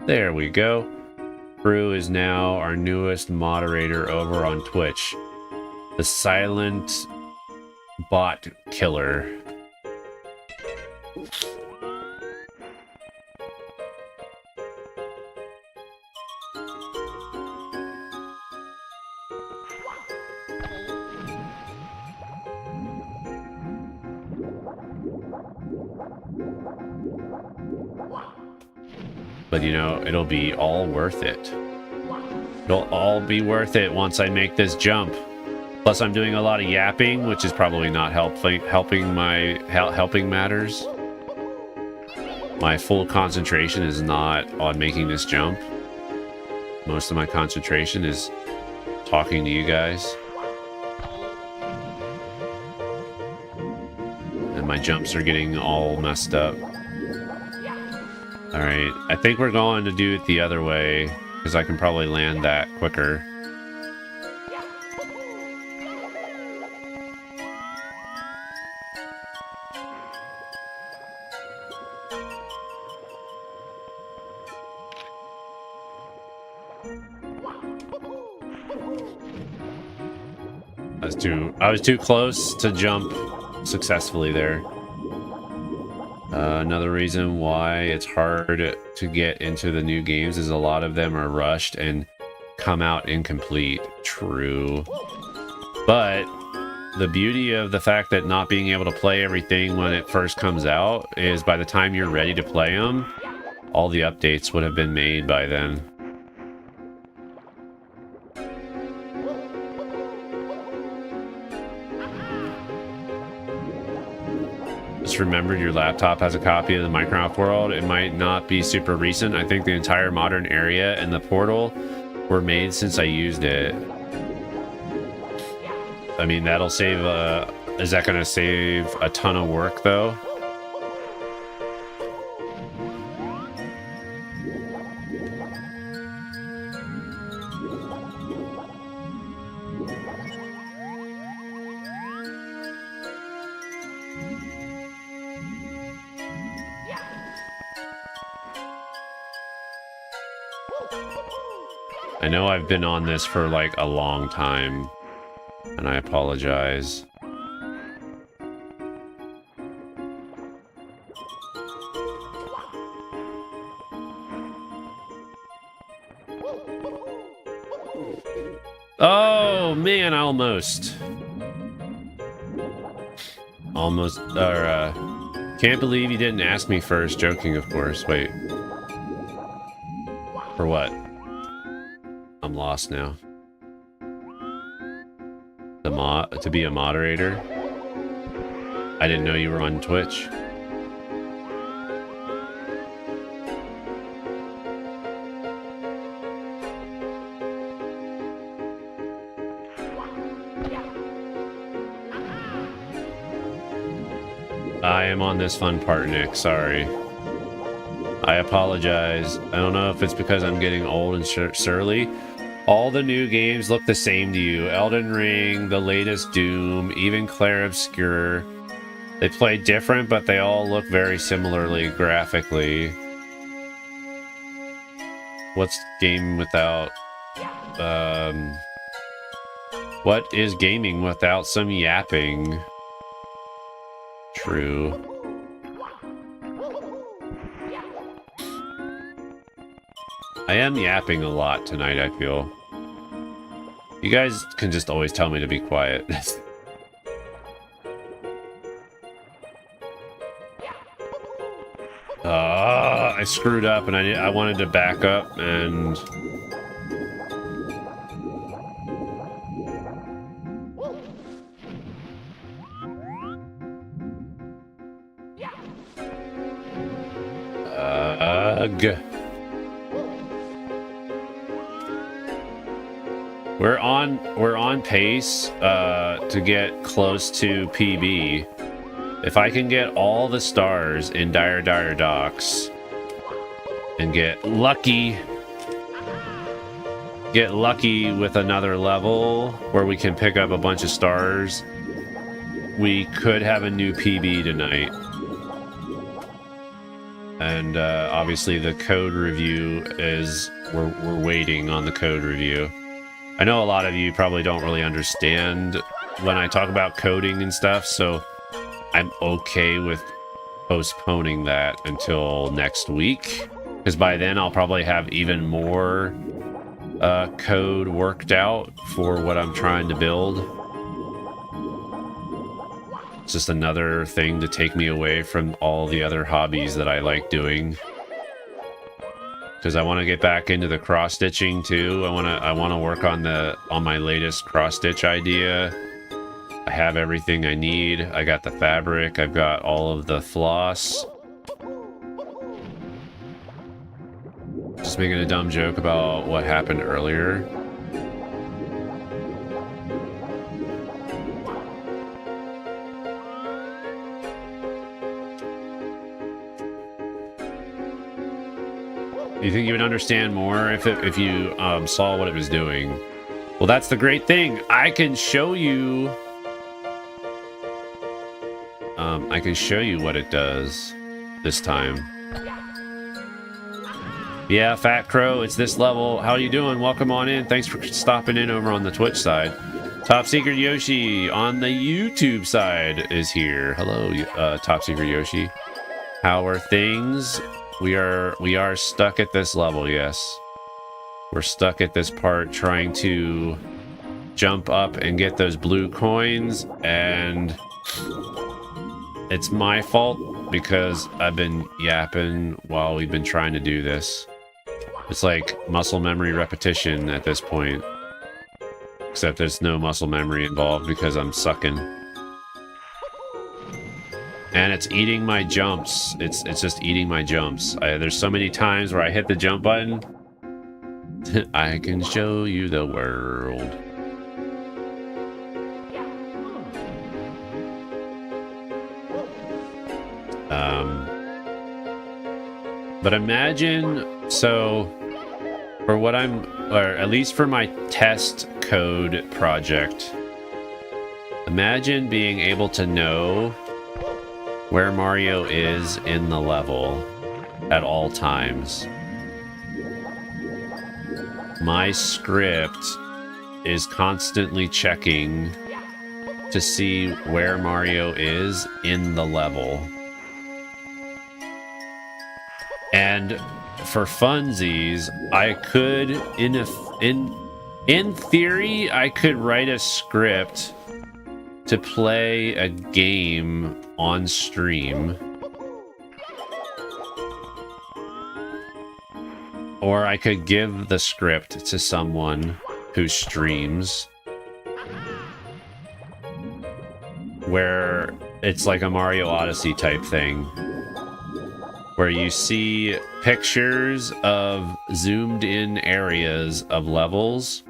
There we go. Prue is now our newest moderator over on Twitch. The silent bot killer. But you know, it'll be all worth it. It'll all be worth it once I make this jump. Plus, I'm doing a lot of yapping, which is probably not helping matters. My full concentration is not on making this jump. Most of my concentration is talking to you guys. And my jumps are getting all messed up. Alright, I think we're going to do it the other way, because I can probably land that quicker. I was too close to jump successfully there. Another reason why it's hard to get into the new games is a lot of them are rushed and come out incomplete. True. But the beauty of the fact that not being able to play everything when it first comes out is by the time you're ready to play them, all the updates would have been made by then. Just remembered your laptop has a copy of the Minecraft world. It might not be super recent. I think the entire modern area and the portal were made since I used it. I mean, that'll save is that gonna save a ton of work though? I know I've been on this for like a long time, and I apologize. Oh man, almost, or can't believe you didn't ask me first. Joking, of course. Wait, for what? I'm lost now. To be a moderator? I didn't know you were on Twitch. I am on this fun part, Nick. Sorry. I apologize. I don't know if it's because I'm getting old and surly. All the new games look the same to you. Elden Ring, the latest Doom, even Clair Obscur. They play different, but they all look very similarly graphically. What's game without... What is gaming without some yapping? True. I am yapping a lot tonight, I feel. You guys can just always tell me to be quiet. I screwed up and I wanted to back up and... We're on pace to get close to PB. If I can get all the stars in Dire Docks and get lucky with another level where we can pick up a bunch of stars, we could have a new PB tonight. And obviously the code review is, we're waiting on the code review. I know a lot of you probably don't really understand when I talk about coding and stuff, so I'm okay with postponing that until next week, because by then I'll probably have even more code worked out for what I'm trying to build. It's just another thing to take me away from all the other hobbies that I like doing. Because I want to get back into the cross stitching too. I want to work on my latest cross stitch idea. I have everything I need. I got the fabric. I've got all of the floss. Just making a dumb joke about what happened earlier. You think you would understand more if you saw what it was doing? Well, that's the great thing. I can show you. I can show you what it does this time. Yeah, Fat Crow, it's this level. How you doing? Welcome on in. Thanks for stopping in over on the Twitch side. Top Secret Yoshi on the YouTube side is here. Hello, Top Secret Yoshi. How are things? We are stuck at this level, yes. We're stuck at this part trying to jump up and get those blue coins, and it's my fault because I've been yapping while we've been trying to do this. It's like muscle memory repetition at this point. Except there's no muscle memory involved because I'm sucking. And it's eating my jumps. It's just eating my jumps. There's so many times where I hit the jump button. I can show you the world. But imagine, so for what or at least for my test code project, imagine being able to know where Mario is in the level at all times. my script is constantly checking to see where Mario is in the level. And for funsies, I could, in theory, I could write a script to play a game on stream. Or I could give the script to someone who streams, where it's like a Mario Odyssey type thing, where you see pictures of zoomed in areas of levels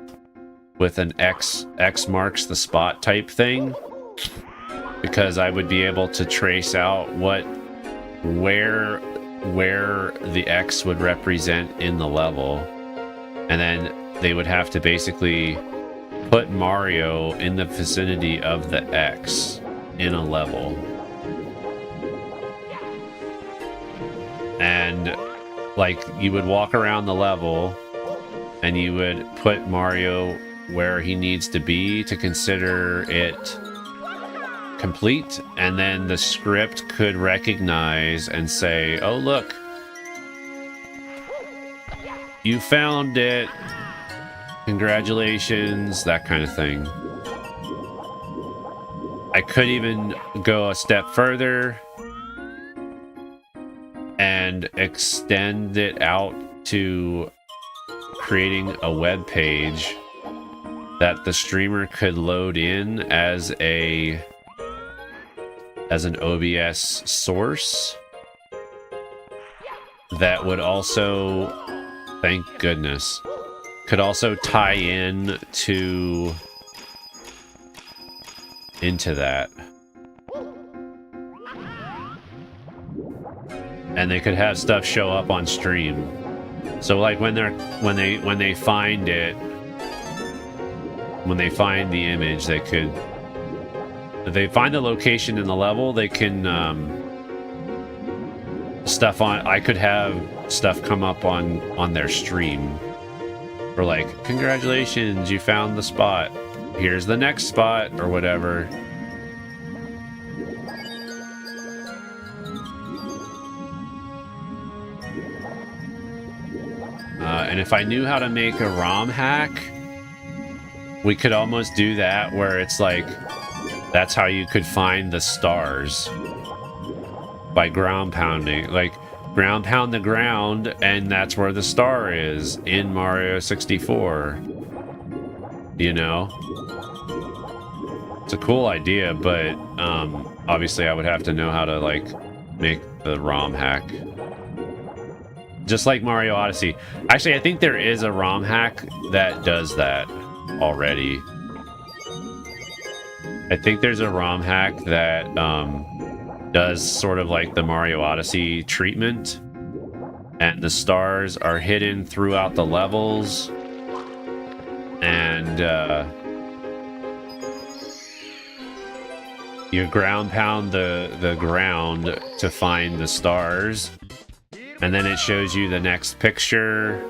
with an X marks the spot type thing, because I would be able to trace out where the X would represent in the level, and then they would have to basically put Mario in the vicinity of the X in a level. And like, you would walk around the level and you would put Mario where he needs to be to consider it complete, and then the script could recognize and say, oh look, you found it, congratulations, that kind of thing. I could even go a step further and extend it out to creating a web page that the streamer could load in as an OBS source that would also, thank goodness, could also tie in into that. And they could have stuff show up on stream. So like when they find it, when they find the image, they could, if they find the location in the level, they can I could have stuff come up on their stream, or like, congratulations, you found the spot, here's the next spot, or whatever. And if I knew how to make a ROM hack, we could almost do that, where it's like, that's how you could find the stars, by ground pounding. Like, ground pound the ground, and that's where the star is in Mario 64. You know? It's a cool idea, but obviously I would have to know how to, like, make the ROM hack. Just like Mario Odyssey. Actually, I think there is a ROM hack that does that already. I think there's a ROM hack that does sort of like the Mario Odyssey treatment, and the stars are hidden throughout the levels, and you ground pound the ground to find the stars, and then it shows you the next picture.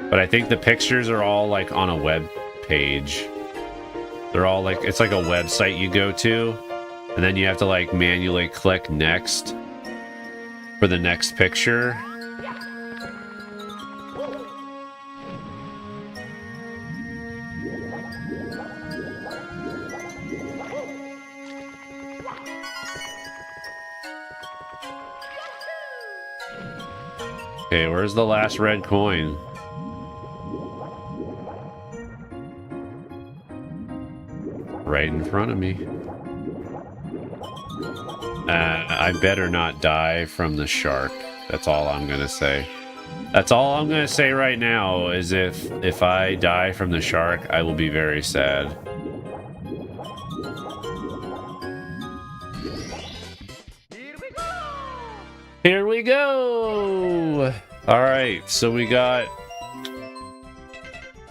But I think the pictures are all like on a web page. They're all like, it's like a website you go to, and then you have to like manually click next for the next picture. Okay, where's the last red coin? Right in front of me. I better not die from the shark. That's all I'm gonna say. That's all I'm gonna say right now, is if I die from the shark, I will be very sad. Here we go! Alright, so we got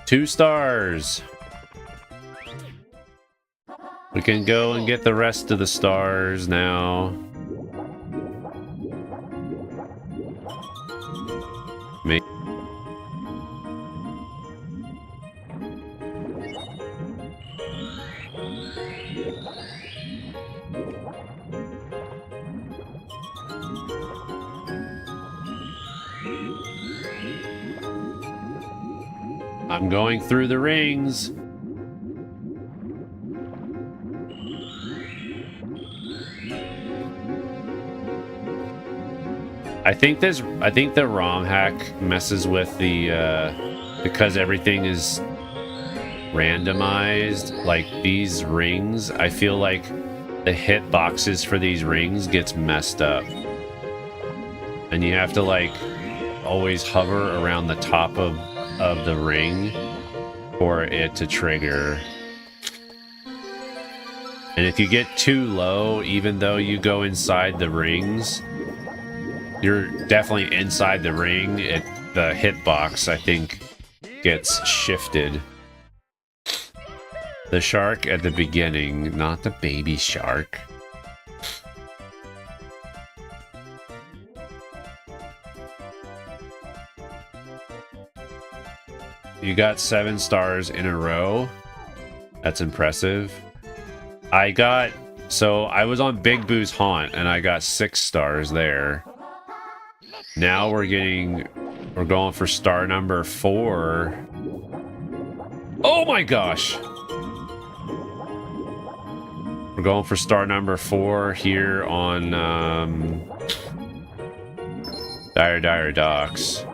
2 stars. We can go and get the rest of the stars now. I'm going through the rings. I think the ROM hack messes with the because everything is randomized, like these rings. I feel like the hit boxes for these rings gets messed up. And you have to like always hover around the top of the ring for it to trigger. And if you get too low, even though you go inside the rings, you're definitely inside the ring. The hitbox, I think, gets shifted. The shark at the beginning, not the baby shark. You got 7 stars in a row. That's impressive. So I was on Big Boo's Haunt and I got 6 stars there. Now we're going for star number 4. Oh my gosh! We're going for star number 4 here on Dire Docks.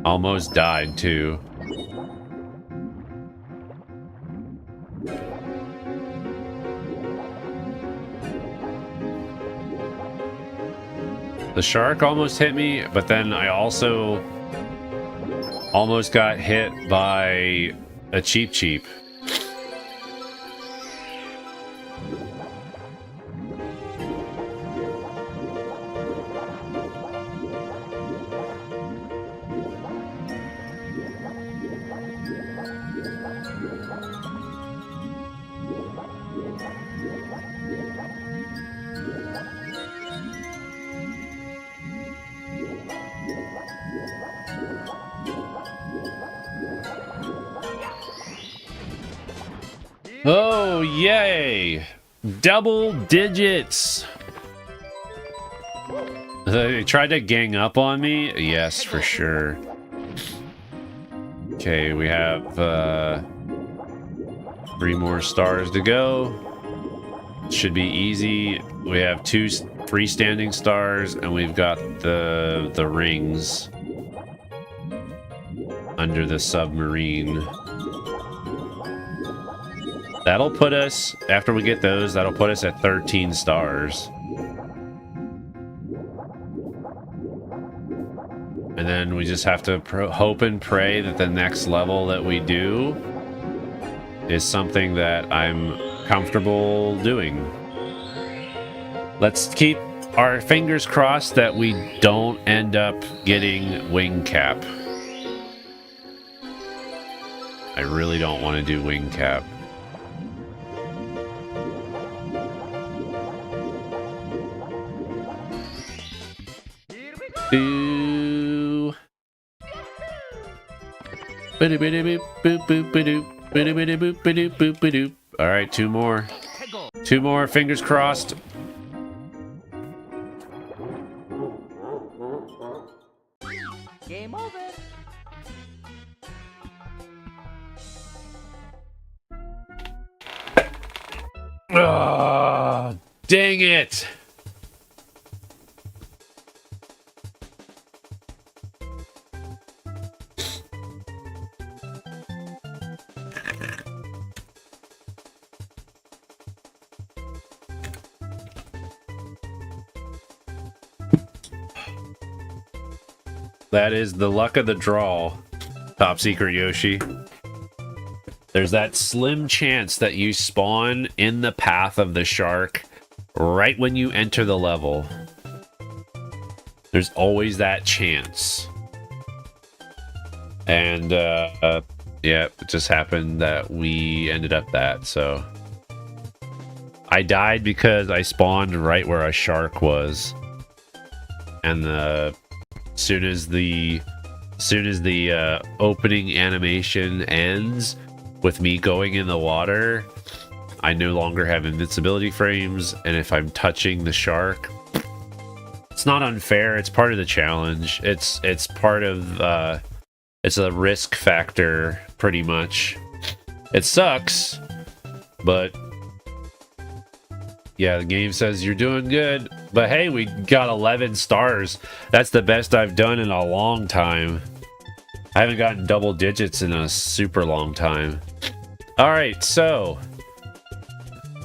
Almost died too. The shark almost hit me, but then I also almost got hit by a cheap. Oh, yay! Double digits! They tried to gang up on me? Yes, for sure. Okay, we have 3 more stars to go. Should be easy. We have 2 freestanding stars, and we've got the rings under the submarine. That'll put us, after we get those, that'll put us at 13 stars. And then we just have to hope and pray that the next level that we do is something that I'm comfortable doing. Let's keep our fingers crossed that we don't end up getting wing cap. I really don't want to do wing cap. Boo. All right, 2 more. 2 more, fingers crossed. Game over. Oh, dang it. That is the luck of the draw, Top Secret Yoshi. There's that slim chance that you spawn in the path of the shark right when you enter the level. There's always that chance. And, yeah, it just happened that we ended up that, so. I died because I spawned right where a shark was. And as soon as the opening animation ends with me going in the water, I no longer have invincibility frames, and if I'm touching the shark, it's not unfair. It's part of the challenge. It's part of it's a risk factor, pretty much. It sucks, but yeah, the game says you're doing good. But hey, we got 11 stars. That's the best I've done in a long time. I haven't gotten double digits in a super long time. All right, so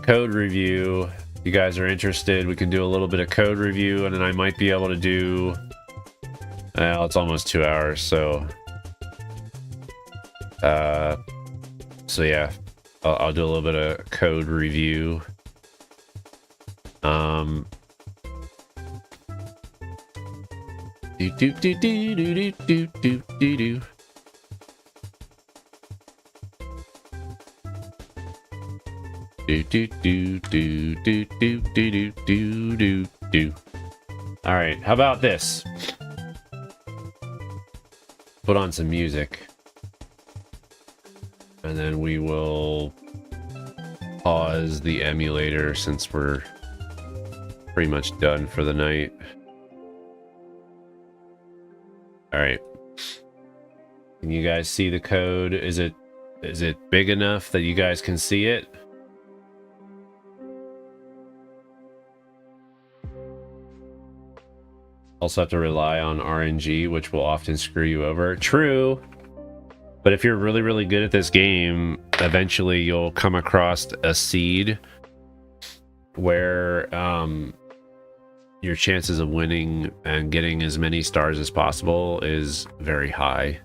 code review. You guys are interested, we can do a little bit of code review, and then I might be able to do, well, it's almost 2 hours, so yeah, I'll do a little bit of code review. Do do do do do do do do do. Do do do do do do do do do do. All right, how about this? Put on some music, and then we will pause the emulator since we're pretty much done for the night. All right. Can you guys see the code? Is it big enough that you guys can see it? Also have to rely on RNG, which will often screw you over. True. But if you're really, really good at this game, eventually you'll come across a seed where your chances of winning and getting as many stars as possible is very high.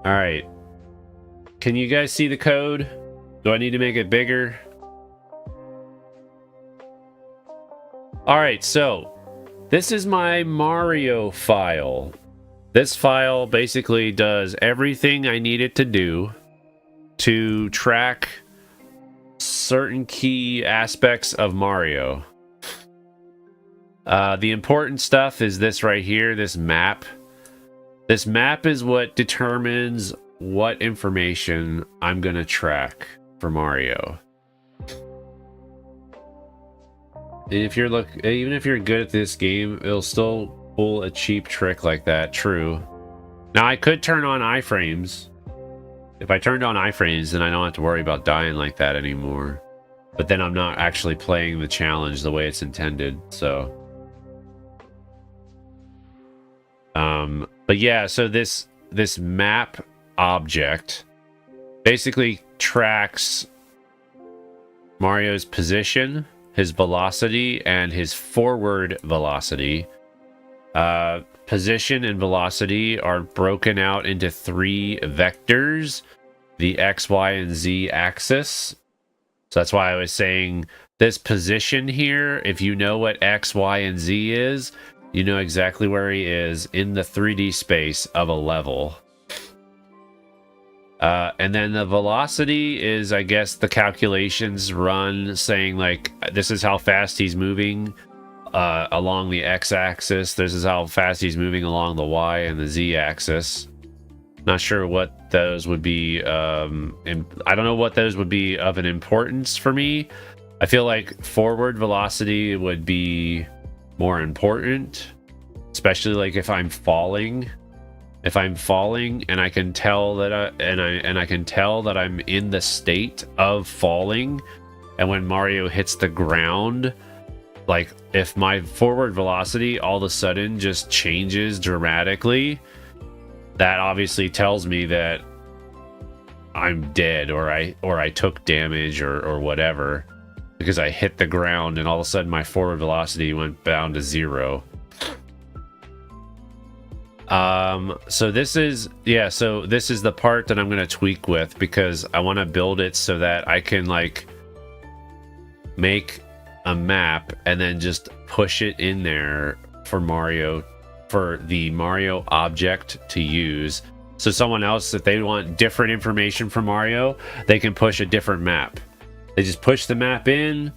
All right. Can you guys see the code? Do I need to make it bigger? All right, so this is my Mario file. This file basically does everything I need it to do to track certain key aspects of Mario. The important stuff is this right here, this map. This map is what determines what information I'm gonna track for Mario. Even if you're good at this game, it'll still pull a cheap trick like that. True. Now I could turn on iframes. If I turned on iframes, then I don't have to worry about dying like that anymore. But then I'm not actually playing the challenge the way it's intended. So, but yeah. So this map object basically tracks Mario's position, his velocity, and his forward velocity. Position and velocity are broken out into 3 vectors, the X, Y, and Z axis. So that's why I was saying this position here, if you know what X, Y, and Z is, you know exactly where he is in the 3D space of a level. And then the velocity is, I guess, the calculations run saying, like, this is how fast he's moving along the x-axis. This is how fast he's moving along the y and the z-axis. Not sure what those would be. I don't know what those would be of an importance for me. I feel like forward velocity would be more important, especially like if I'm falling. If I'm falling and I can tell that I can tell that I'm in the state of falling, and when Mario hits the ground, like if my forward velocity all of a sudden just changes dramatically, that obviously tells me that I'm dead, or I took damage or whatever, because I hit the ground and all of a sudden my forward velocity went down to 0. So this is the part that I'm going to tweak with, because I want to build it so that I can like make a map and then just push it in there for Mario, for the Mario object to use. So someone else, if they want different information from Mario, they can push a different map. They just push the map in,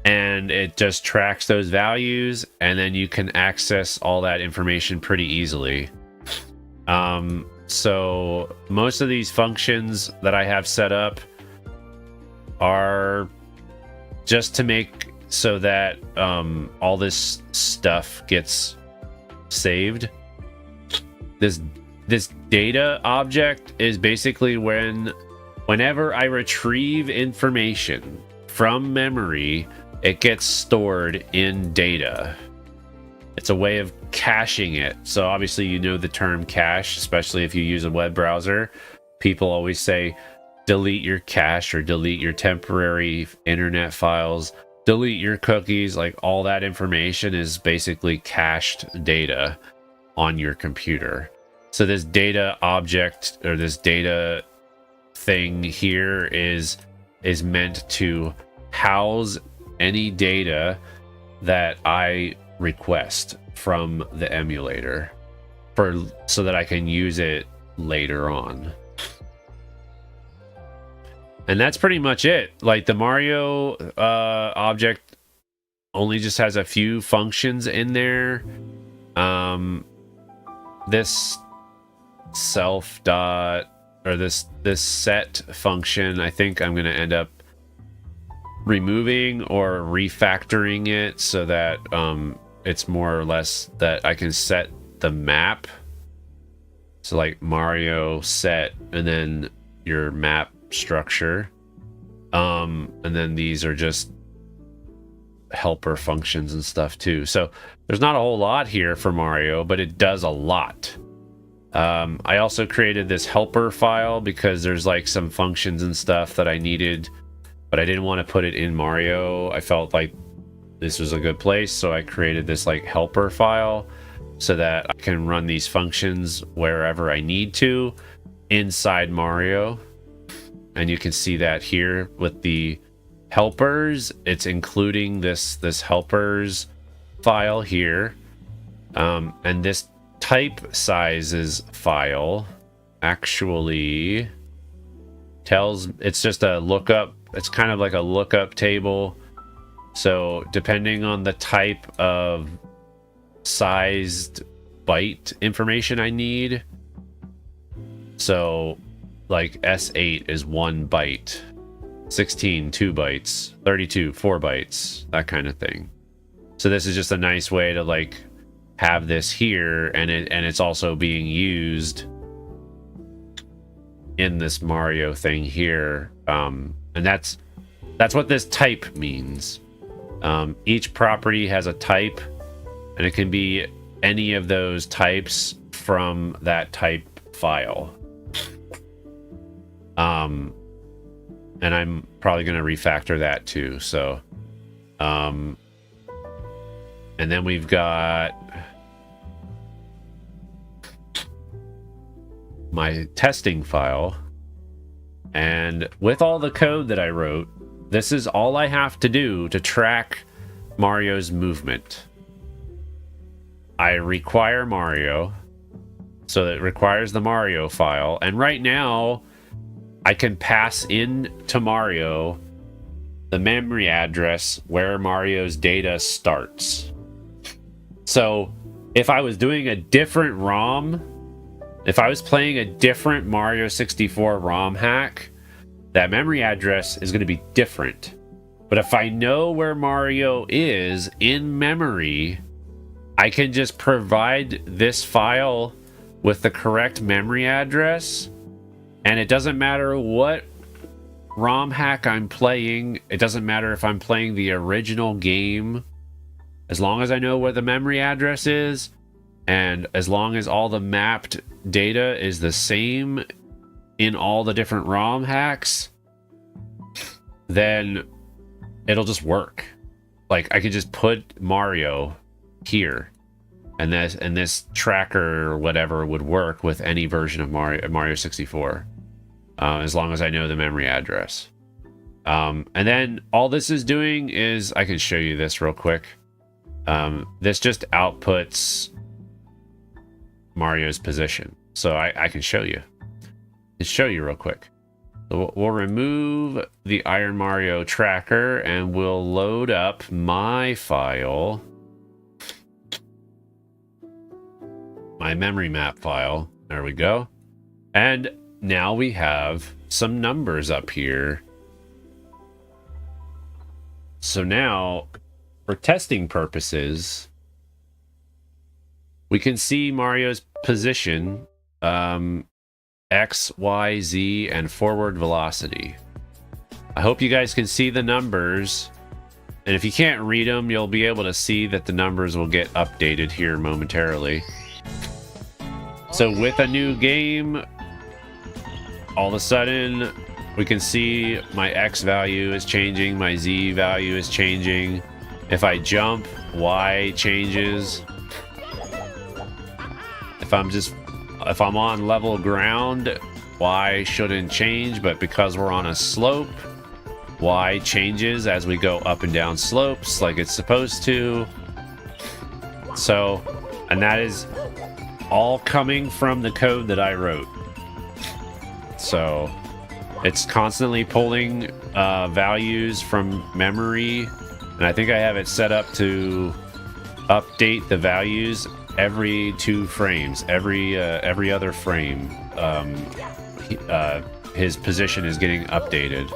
and it just tracks those values, and then you can access all that information pretty easily. So most of these functions that I have set up are just to make so that all this stuff gets saved. This data object is basically whenever I retrieve information from memory, it gets stored in data. It's a way of caching it. So obviously you know the term cache, especially if you use a web browser. People always say delete your cache or delete your temporary internet files, delete your cookies. Like all that information is basically cached data on your computer. So this data object or this data thing here is meant to house any data that I request from the emulator so that I can use it later on. And that's pretty much it. Like the Mario object only just has a few functions in there. This self dot or this set function, I think I'm going to end up removing or refactoring it so that it's more or less that I can set the map. So like Mario set and then your map structure. And then these are just helper functions and stuff too. So there's not a whole lot here for Mario, but it does a lot. I also created this helper file because there's like some functions and stuff that I needed, but I didn't want to put it in Mario. I felt like this was a good place, so I created this like helper file so that I can run these functions wherever I need to inside Mario. And you can see that here with the helpers, it's including this helpers file here. And this type sizes file actually tells, it's just a lookup. It's kind of like a lookup table. So depending on the type of sized byte information I need, so like S8 is 1 byte, 16 2 bytes, 32 4 bytes, that kind of thing. So this is just a nice way to like have this here, and it's also being used in this Mario thing here. And that's what this type means. Each property has a type, and it can be any of those types from that type file. And I'm probably going to refactor that too. So, and then we've got my testing file. And with all the code that I wrote, this is all I have to do to track Mario's movement. I require Mario, so it requires the Mario file. And right now, I can pass in to Mario the memory address where Mario's data starts. So if I was doing a different ROM, if I was playing a different Mario 64 ROM hack, that memory address is going to be different. But if I know where Mario is in memory, I can just provide this file with the correct memory address. And it doesn't matter what ROM hack I'm playing. It doesn't matter if I'm playing the original game. As long as I know where the memory address is, and as long as all the mapped data is the same in all the different ROM hacks, then it'll just work. Like I could just put Mario here, and this tracker or whatever would work with any version of Mario 64, as long as I know the memory address. And then all this is doing is, I can show you this real quick. This just outputs Mario's position. So I can show you. Let's show you real quick. So we'll remove the Iron Mario tracker and we'll load up my file, my memory map file. There we go. And now we have some numbers up here. So now, for testing purposes, we can see Mario's position, X, Y, Z, and forward velocity. I hope you guys can see the numbers. And if you can't read them, you'll be able to see that the numbers will get updated here momentarily. So with a new game, all of a sudden, we can see my X value is changing, my Z value is changing. If I jump, Y changes. If I'm on level ground, Y shouldn't change, but because we're on a slope, Y changes as we go up and down slopes like it's supposed to. So, and that is all coming from the code that I wrote. So, it's constantly pulling values from memory, and I think I have it set up to update the values every 2 frames, every other frame. His position is getting updated.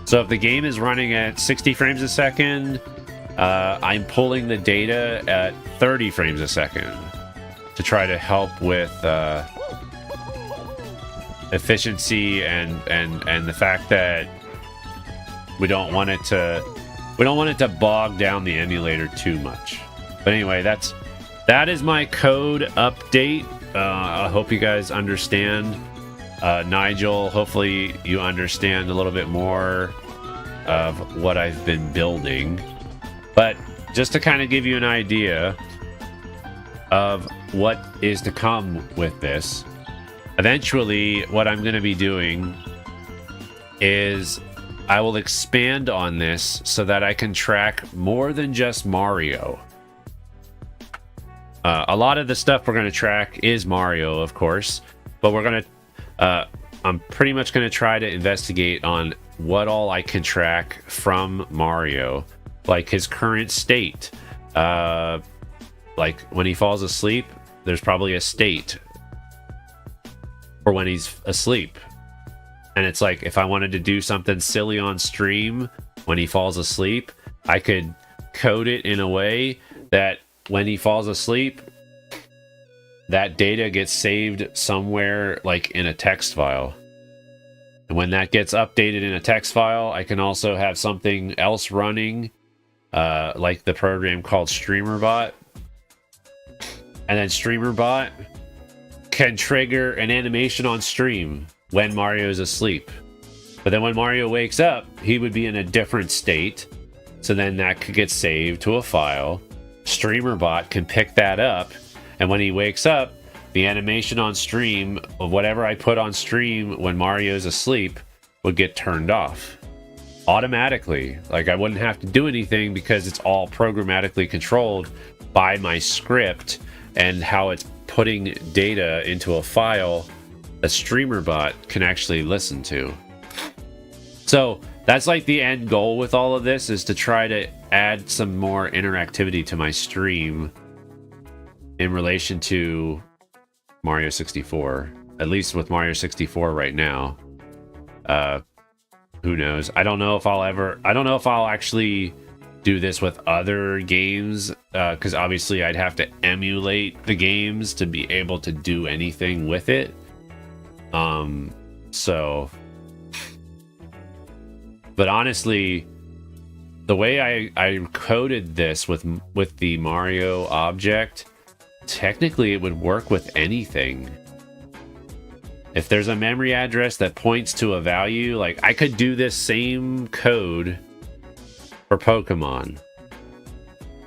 So if the game is running at 60 frames a second, I'm pulling the data at 30 frames a second to try to help with efficiency and the fact that we don't want it to bog down the emulator too much. But anyway, that is my code update. I hope you guys understand. Nigel, hopefully you understand a little bit more of what I've been building. But just to kind of give you an idea of what is to come with this, eventually what I'm going to be doing is I will expand on this so that I can track more than just Mario. A lot of the stuff we're going to track is Mario, of course, but we're going to I'm pretty much going to try to investigate on what all I can track from Mario, like his current state. Like when he falls asleep, there's probably a state for when he's asleep. And it's like, if I wanted to do something silly on stream when he falls asleep, I could code it in a way that when he falls asleep, that data gets saved somewhere like in a text file. And when that gets updated in a text file, I can also have something else running, like the program called StreamerBot. And then StreamerBot can trigger an animation on stream when Mario is asleep. But then when Mario wakes up, he would be in a different state. So then that could get saved to a file. StreamerBot can pick that up, and when he wakes up, the animation on stream of whatever I put on stream when Mario's asleep would get turned off automatically. Like, I wouldn't have to do anything because it's all programmatically controlled by my script and how it's putting data into a file a StreamerBot can actually listen to. So that's like the end goal with all of this, is to try to add some more interactivity to my stream in relation to Mario 64, at least with Mario 64 right now. Who knows? I don't know if I'll actually do this with other games, because obviously I'd have to emulate the games to be able to do anything with it. But honestly, the way I coded this with the Mario object, technically it would work with anything. If there's a memory address that points to a value, like I could do this same code for Pokemon.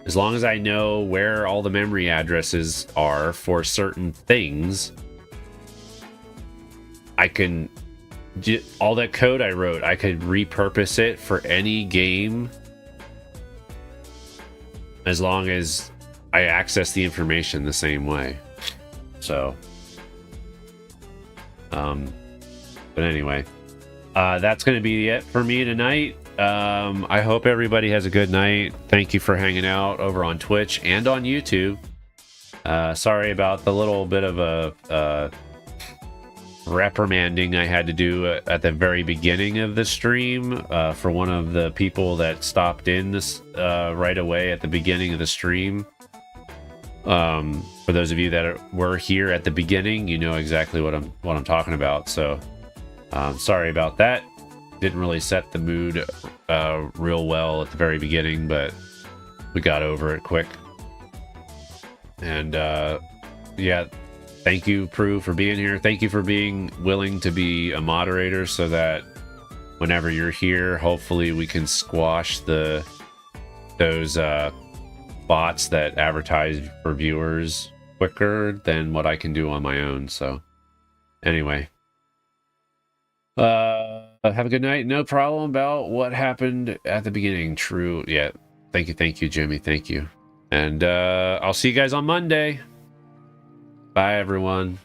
As long as I know where all the memory addresses are for certain things, I can... all that code I wrote, I could repurpose it for any game as long as I access the information the same way. So, but anyway, that's going to be it for me tonight. I hope everybody has a good night. Thank you for hanging out over on Twitch and on YouTube. Sorry about the little bit of a reprimanding I had to do at the very beginning of the stream for one of the people that stopped in this right away at the beginning of the stream. For those of you that were here at the beginning, you know exactly what I'm talking about. So sorry about that. Didn't really set the mood real well at the very beginning, but we got over it quick. And yeah, thank you, Prue, for being here. Thank you for being willing to be a moderator so that whenever you're here, hopefully we can squash those bots that advertise for viewers quicker than what I can do on my own. So anyway, have a good night. No problem about what happened at the beginning. True. Yeah. Thank you, Jimmy. Thank you. And I'll see you guys on Monday. Bye, everyone.